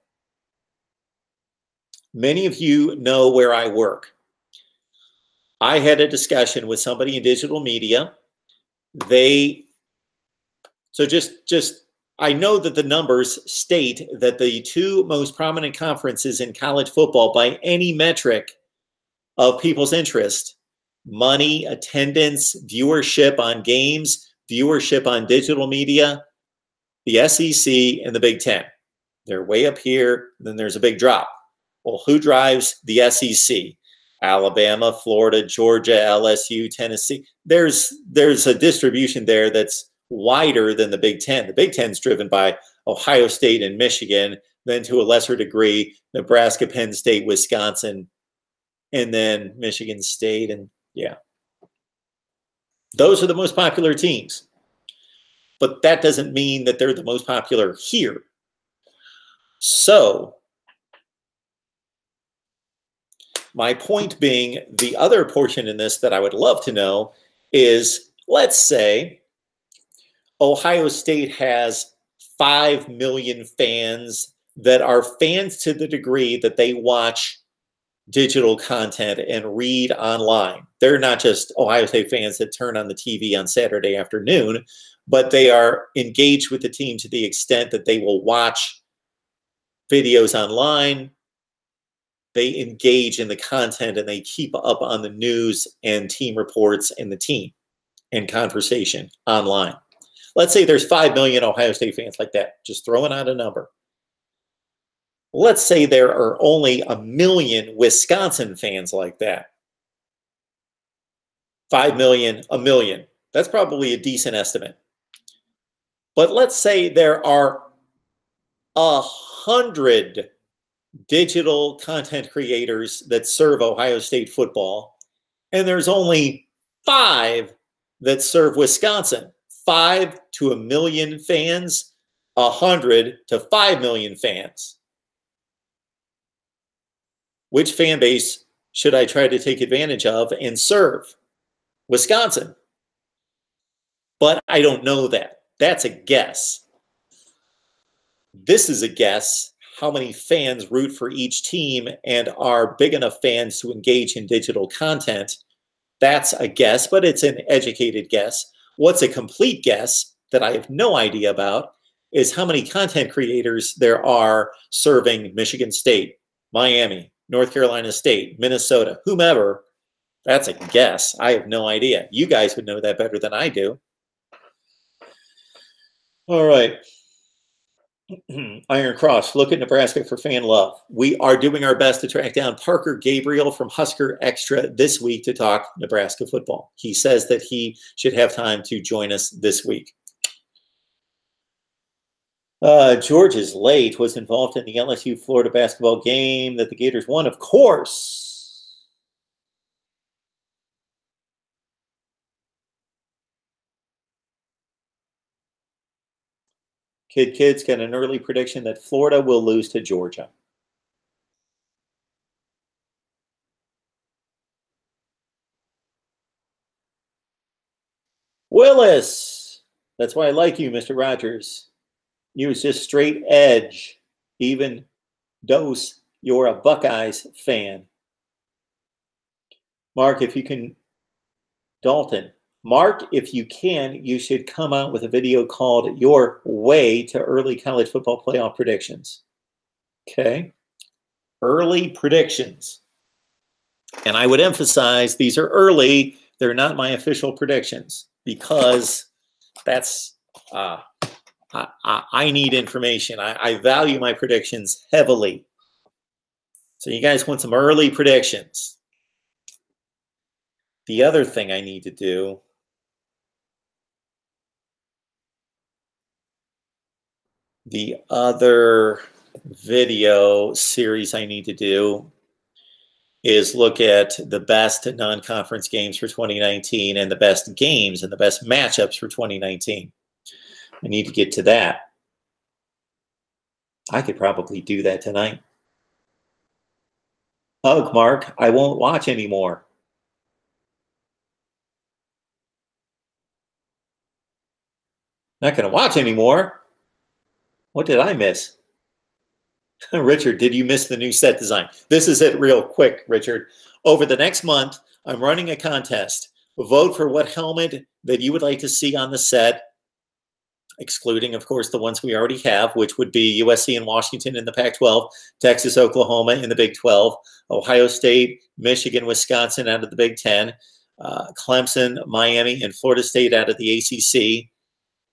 Many of you know where I work. I had a discussion with somebody in digital media. I know that the numbers state that the two most prominent conferences in college football by any metric of people's interest, money, attendance, viewership on games, viewership on digital media, the SEC and the Big Ten. They're way up here, then there's a big drop. Well, who drives the SEC? Alabama, Florida, Georgia, LSU, Tennessee. There's a distribution there that's wider than the Big Ten. The Big Ten's driven by Ohio State and Michigan, then to a lesser degree, Nebraska, Penn State, Wisconsin, and then Michigan State. And yeah, those are the most popular teams. But that doesn't mean that they're the most popular here. So my point being, the other portion in this that I would love to know is, let's say Ohio State has 5 million fans that are fans to the degree that they watch digital content and read online. They're not just Ohio State fans that turn on the TV on Saturday afternoon, but they are engaged with the team to the extent that they will watch videos online. They engage in the content and they keep up on the news and team reports and the team and conversation online. Let's say there's 5 million Ohio State fans like that, just throwing out a number. Let's say there are only 1 million Wisconsin fans like that. 5 million, 1 million. That's probably a decent estimate. But let's say there are 100 digital content creators that serve Ohio State football, and there's only 5 that serve Wisconsin. 5 to 1 million fans, 100 to 5 million fans. Which fan base should I try to take advantage of and serve? Wisconsin. But I don't know that. That's a guess. This is a guess how many fans root for each team and are big enough fans to engage in digital content. That's a guess, but it's an educated guess. What's a complete guess that I have no idea about is how many content creators there are serving Michigan State, Miami, North Carolina State, Minnesota, whomever. That's a guess. I have no idea. You guys would know that better than I do. All right. Iron Cross, look at Nebraska for fan love. We are doing our best to track down Parker Gabriel from Husker Extra this week to talk Nebraska football. He says that he should have time to join us this week. George is late, was involved in the LSU-Florida basketball game that the Gators won, of course. Kids got an early prediction that Florida will lose to Georgia. Willis, that's why I like you, Mr. Rogers. You was just straight edge, even dose. You're a Buckeyes fan. Mark, if you can, Dalton. Mark, if you can, you should come out with a video called Your Way to Early College Football Playoff Predictions. Okay. Early predictions. And I would emphasize these are early. They're not my official predictions because that's, I need information. I value my predictions heavily. So you guys want some early predictions. The other thing I need to do the other video series I need to do is look at the best non-conference games for 2019 and the best games and the best matchups for 2019. I need to get to that. I could probably do that tonight. Hug, Mark. I won't watch anymore. Not going to watch anymore. What did I miss? Richard, did you miss the new set design? This is it real quick, Richard. Over the next month, I'm running a contest. Vote for what helmet that you would like to see on the set, excluding, of course, the ones we already have, which would be USC and Washington in the Pac-12, Texas, Oklahoma in the Big 12, Ohio State, Michigan, Wisconsin out of the Big 10, Clemson, Miami, and Florida State out of the ACC,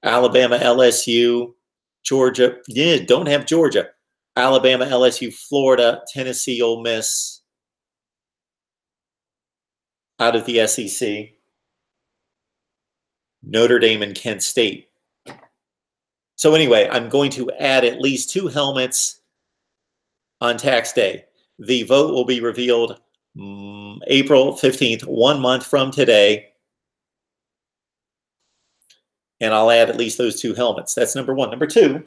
Alabama, LSU, Georgia. Yeah, don't have Georgia. Alabama, LSU, Florida, Tennessee, Ole Miss out of the SEC, Notre Dame, and Kent State. So anyway, I'm going to add at least 2 helmets on tax day. The vote will be revealed April 15th, 1 month from today. And I'll add at least those 2 helmets. That's number 1. Number 2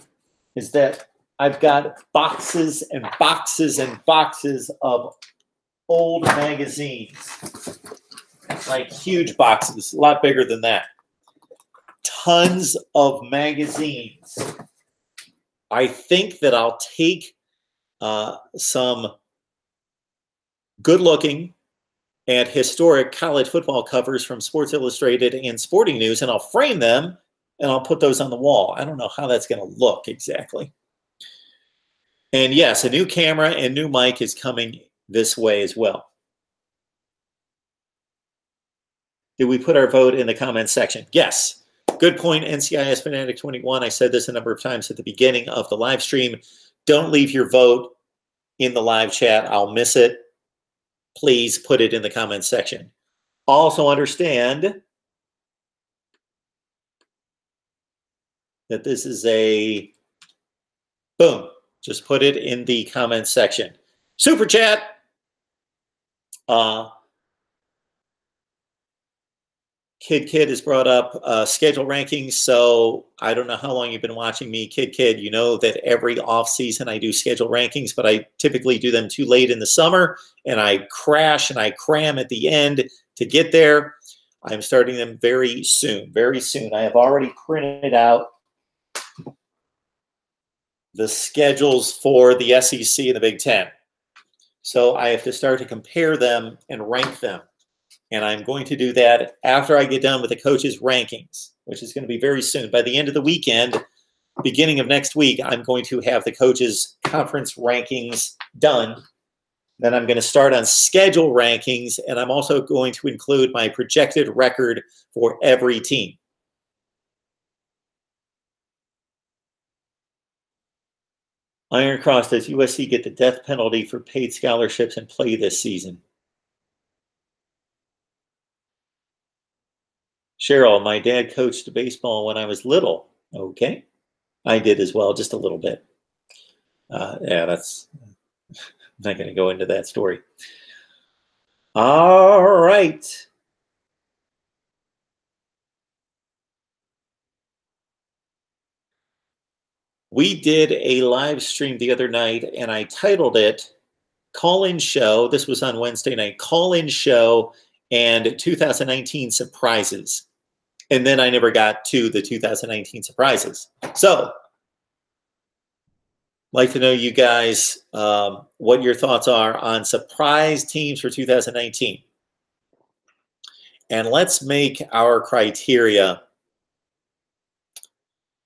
is that I've got boxes and boxes and boxes of old magazines. Like huge boxes, a lot bigger than that. Tons of magazines. I think that I'll take some good-looking and historic college football covers from Sports Illustrated and Sporting News, and I'll frame them, and I'll put those on the wall. I don't know how that's going to look exactly. And yes, a new camera and new mic is coming this way as well. Did we put our vote in the comments section? Yes. Good point, NCIS Fanatic 21. I said this a number of times at the beginning of the live stream. Don't leave your vote in the live chat. I'll miss it. Please put it in the comments section. Also understand that this is a boom. Just put it in the comments section. Super chat. Kid has brought up schedule rankings. So I don't know how long you've been watching me, Kid. You know that every off season I do schedule rankings, but I typically do them too late in the summer, and I crash and I cram at the end to get there. I'm starting them very soon, very soon. I have already printed out the schedules for the SEC and the Big Ten. So I have to start to compare them and rank them. And I'm going to do that after I get done with the coaches' rankings, which is going to be very soon. By the end of the weekend, beginning of next week, I'm going to have the coaches' conference rankings done. Then I'm going to start on schedule rankings, and I'm also going to include my projected record for every team. Iron Cross, does USC get the death penalty for paid scholarships and play this season? Cheryl, my dad coached baseball when I was little. Okay. I did as well, just a little bit. Yeah, that's, I'm not going to go into that story. All right. We did a live stream the other night, and I titled it Call-In Show. This was on Wednesday night. Call-In Show and 2019 Surprises. And then I never got to the 2019 surprises. So, like to know you guys what your thoughts are on surprise teams for 2019. And let's make our criteria.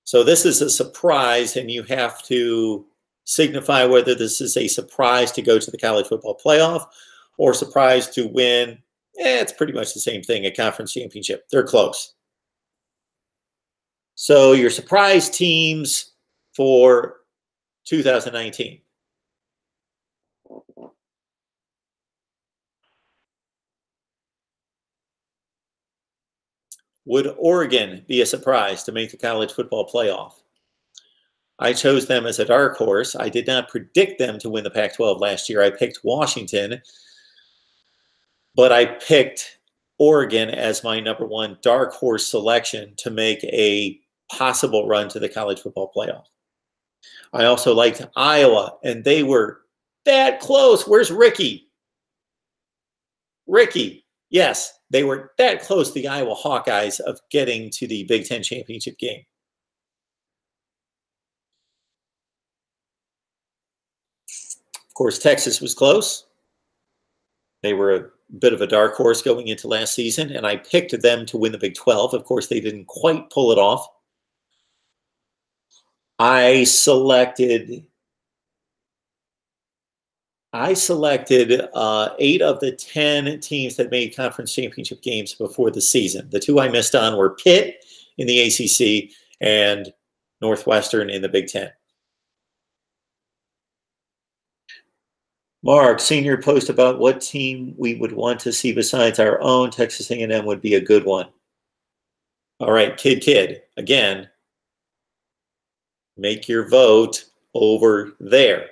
So this is a surprise, and you have to signify whether this is a surprise to go to the college football playoff or surprise to win. It's pretty much the same thing, a conference championship. They're close. So your surprise teams for 2019. Would Oregon be a surprise to make the college football playoff? I chose them as a dark horse. I did not predict them to win the Pac-12 last year. I picked Washington, but I picked Oregon as my #1 dark horse selection to make a possible run to the college football playoff. I also liked Iowa, and they were that close. Where's Ricky? Ricky, yes, they were that close, the Iowa Hawkeyes, of getting to the Big Ten championship game. Of course, Texas was close. They were a bit of a dark horse going into last season, and I picked them to win the Big 12. Of course, they didn't quite pull it off. I selected 8 of the 10 teams that made conference championship games before the season. The 2 I missed on were Pitt in the ACC and Northwestern in the Big Ten. Mark, senior post about what team we would want to see besides our own. Texas A&M would be a good one. All right, Kid, again, make your vote over there.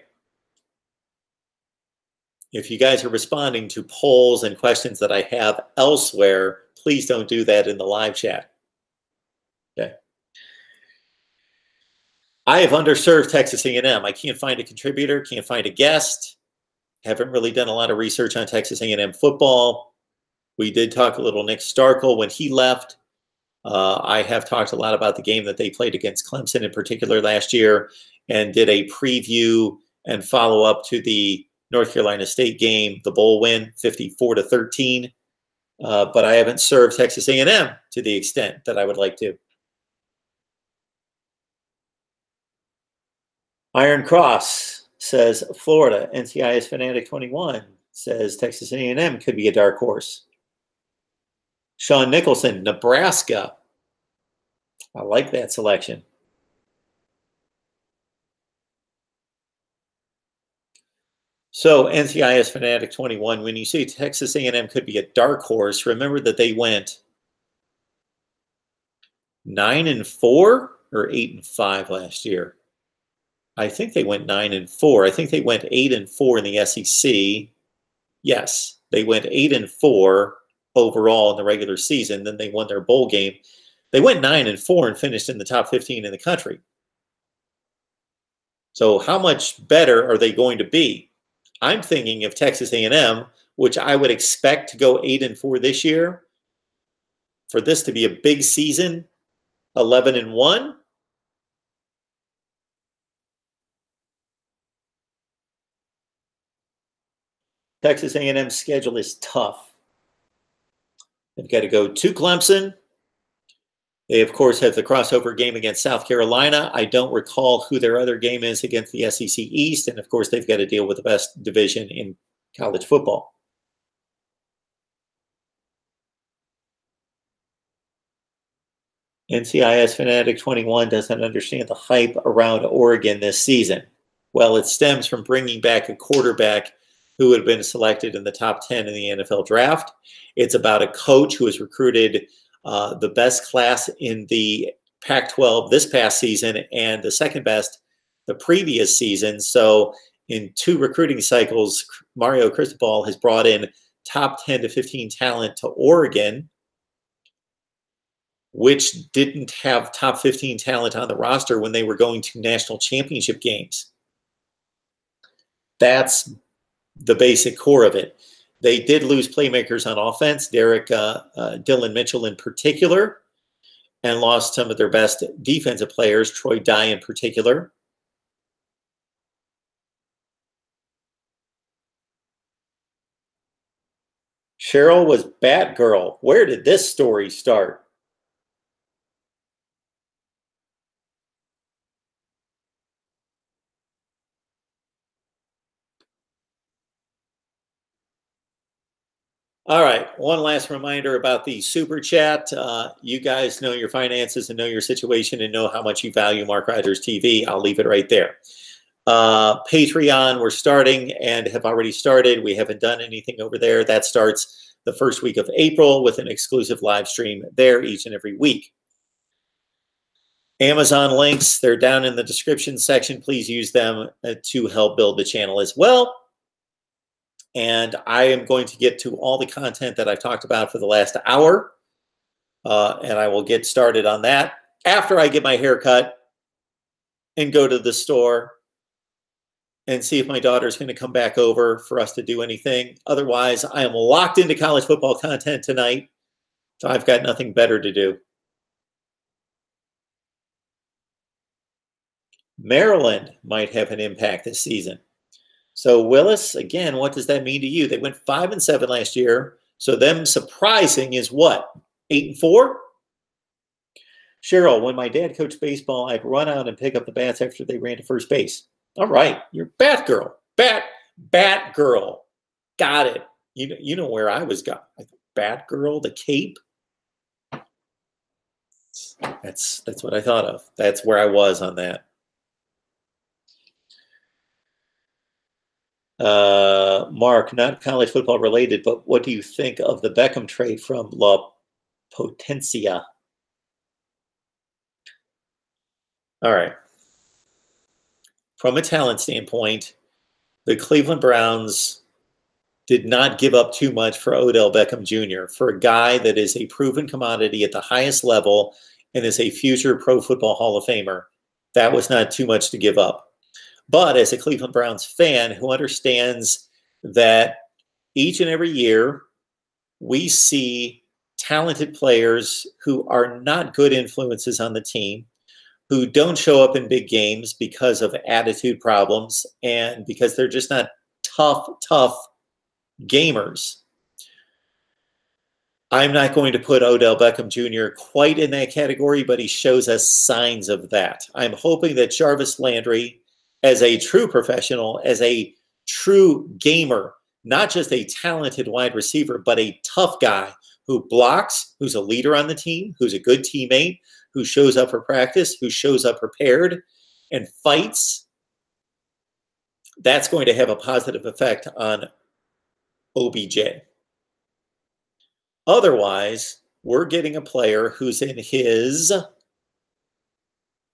If you guys are responding to polls and questions that I have elsewhere, please don't do that in the live chat. Okay. I have underserved Texas A&M. I can't find a contributor, can't find a guest. Haven't really done a lot of research on Texas A&M football. We did talk a little Nick Starkel when he left. I have talked a lot about the game that they played against Clemson in particular last year, and did a preview and follow up to the North Carolina State game, the bowl win, 54-13. But I haven't served Texas A&M to the extent that I would like to. Iron Cross says Florida. NCIS Fanatic 21 says Texas A&M could be a dark horse. Sean Nicholson, Nebraska. I like that selection. So NCIS Fanatic 21, when you say Texas A&M could be a dark horse, remember that they went 9-4 or 8-5 last year. I think they went 9-4. I think they went 8-4 in the SEC. Yes, they went 8-4 overall in the regular season. Then they won their bowl game. They went 9-4 and finished in the top 15 in the country. So how much better are they going to be? I'm thinking of Texas A&M, which I would expect to go 8-4 this year. For this to be a big season, 11-1. Texas A&M's schedule is tough. They've got to go to Clemson. They, of course, have the crossover game against South Carolina. I don't recall who their other game is against the SEC East. And, of course, they've got to deal with the best division in college football. NCIS Fanatic 21 doesn't understand the hype around Oregon this season. Well, it stems from bringing back a quarterback who had been selected in the top 10 in the NFL draft. It's about a coach who has recruited the best class in the Pac-12 this past season and the second best the previous season. So in 2 recruiting cycles, Mario Cristobal has brought in top 10 to 15 talent to Oregon, which didn't have top 15 talent on the roster when they were going to national championship games. That's the basic core of it. They did lose playmakers on offense, Dylan Mitchell in particular, and lost some of their best defensive players, Troy Dye in particular. Cheryl was Batgirl. Where did this story start? All right, one last reminder about the Super Chat. You guys know your finances and know your situation and know how much you value Mark Rogers TV. I'll leave it right there. Patreon, we're starting and have already started. We haven't done anything over there. That starts the first week of April with an exclusive live stream there each and every week. Amazon links, they're down in the description section. Please use them to help build the channel as well. And I am going to get to all the content that I've talked about for the last hour. And I will get started on that after I get my hair cut and go to the store and see if my daughter's going to come back over for us to do anything. Otherwise, I am locked into college football content tonight. So I've got nothing better to do. Maryland might have an impact this season. So Willis, again, what does that mean to you? They went 5-7 last year. So them surprising is what? 8-4? Cheryl, when my dad coached baseball, I'd run out and pick up the bats after they ran to first base. All right, you're Batgirl. Batgirl. Got it. You know where I was going. Batgirl, the cape. That's what I thought of. That's where I was on that. Mark, not college football related, but what do you think of the Beckham trade from La Potencia? All right. From a talent standpoint, the Cleveland Browns did not give up too much for Odell Beckham Jr. For a guy that is a proven commodity at the highest level and is a future Pro Football Hall of Famer. That was not too much to give up. But as a Cleveland Browns fan who understands that each and every year we see talented players who are not good influences on the team, who don't show up in big games because of attitude problems and because they're just not tough gamers. I'm not going to put Odell Beckham Jr. quite in that category, but he shows us signs of that. I'm hoping that Jarvis Landry, as a true professional, as a true gamer, not just a talented wide receiver, but a tough guy who blocks, who's a leader on the team, who's a good teammate, who shows up for practice, who shows up prepared and fights, that's going to have a positive effect on OBJ. Otherwise, we're getting a player who's in his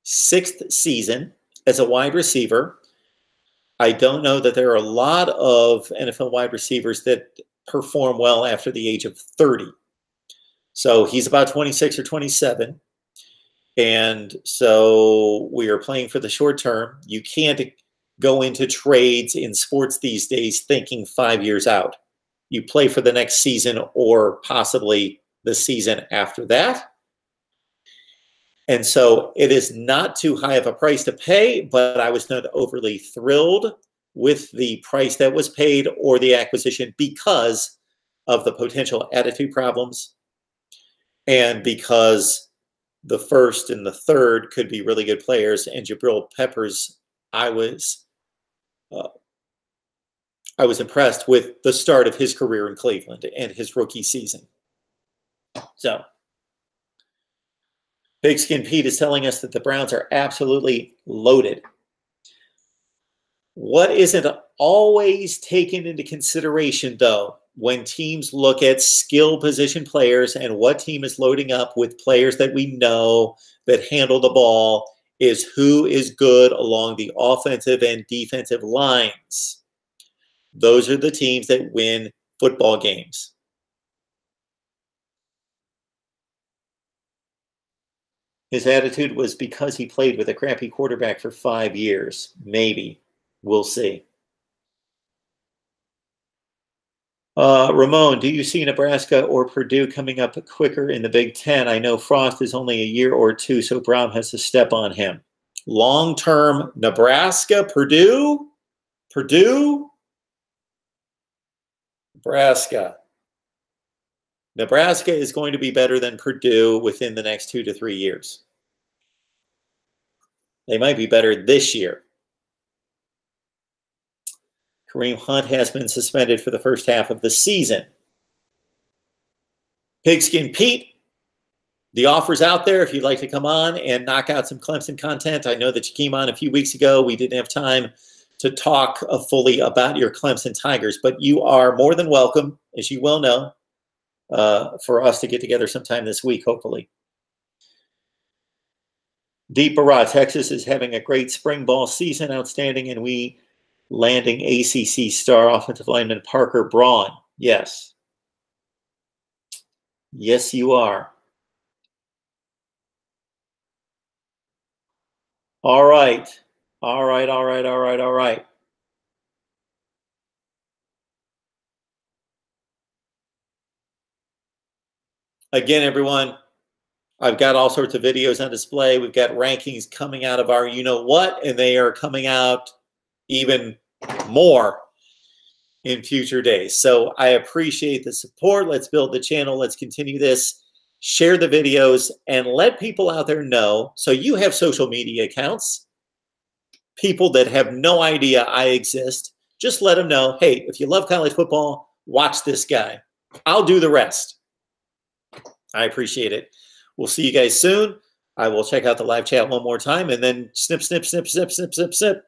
6th season as a wide receiver. I don't know that there are a lot of NFL wide receivers that perform well after the age of 30. So he's about 26 or 27. And so we are playing for the short term. You can't go into trades in sports these days thinking 5 years out. You play for the next season or possibly the season after that. And so it is not too high of a price to pay, but I was not overly thrilled with the price that was paid or the acquisition because of the potential attitude problems and because the 1st and the 3rd could be really good players. And Jabril Peppers, I was impressed with the start of his career in Cleveland and his rookie season. So Pigskin Pete is telling us that the Browns are absolutely loaded. What isn't always taken into consideration, though, when teams look at skill position players and what team is loading up with players that we know that handle the ball, is who is good along the offensive and defensive lines. Those are the teams that win football games. His attitude was because he played with a crappy quarterback for 5 years. Maybe. We'll see. Ramon, do you see Nebraska or Purdue coming up quicker in the Big Ten? I know Frost is only a year or two, so Brown has to step on him. Long-term, Nebraska, Purdue, Nebraska. Nebraska is going to be better than Purdue within the next 2 to 3 years. They might be better this year. Kareem Hunt has been suspended for the first half of the season. Pigskin Pete, the offer's out there if you'd like to come on and knock out some Clemson content. I know that you came on a few weeks ago. We didn't have time to talk fully about your Clemson Tigers, but you are more than welcome, as you well know, for us to get together sometime this week, hopefully. Deep Barat, Texas is having a great spring ball season, outstanding, and we landing ACC star offensive lineman Parker Braun. Yes. Yes, you are. All right. All right, all right, all right, all right. Again, everyone, I've got all sorts of videos on display. We've got rankings coming out of our you-know-what, and they are coming out even more in future days. So I appreciate the support. Let's build the channel. Let's continue this. Share the videos and let people out there know. So you have social media accounts, people that have no idea I exist. Just let them know, hey, if you love college football, watch this guy. I'll do the rest. I appreciate it. We'll see you guys soon. I will check out the live chat one more time and then snip, snip, snip, snip, snip, snip, snip.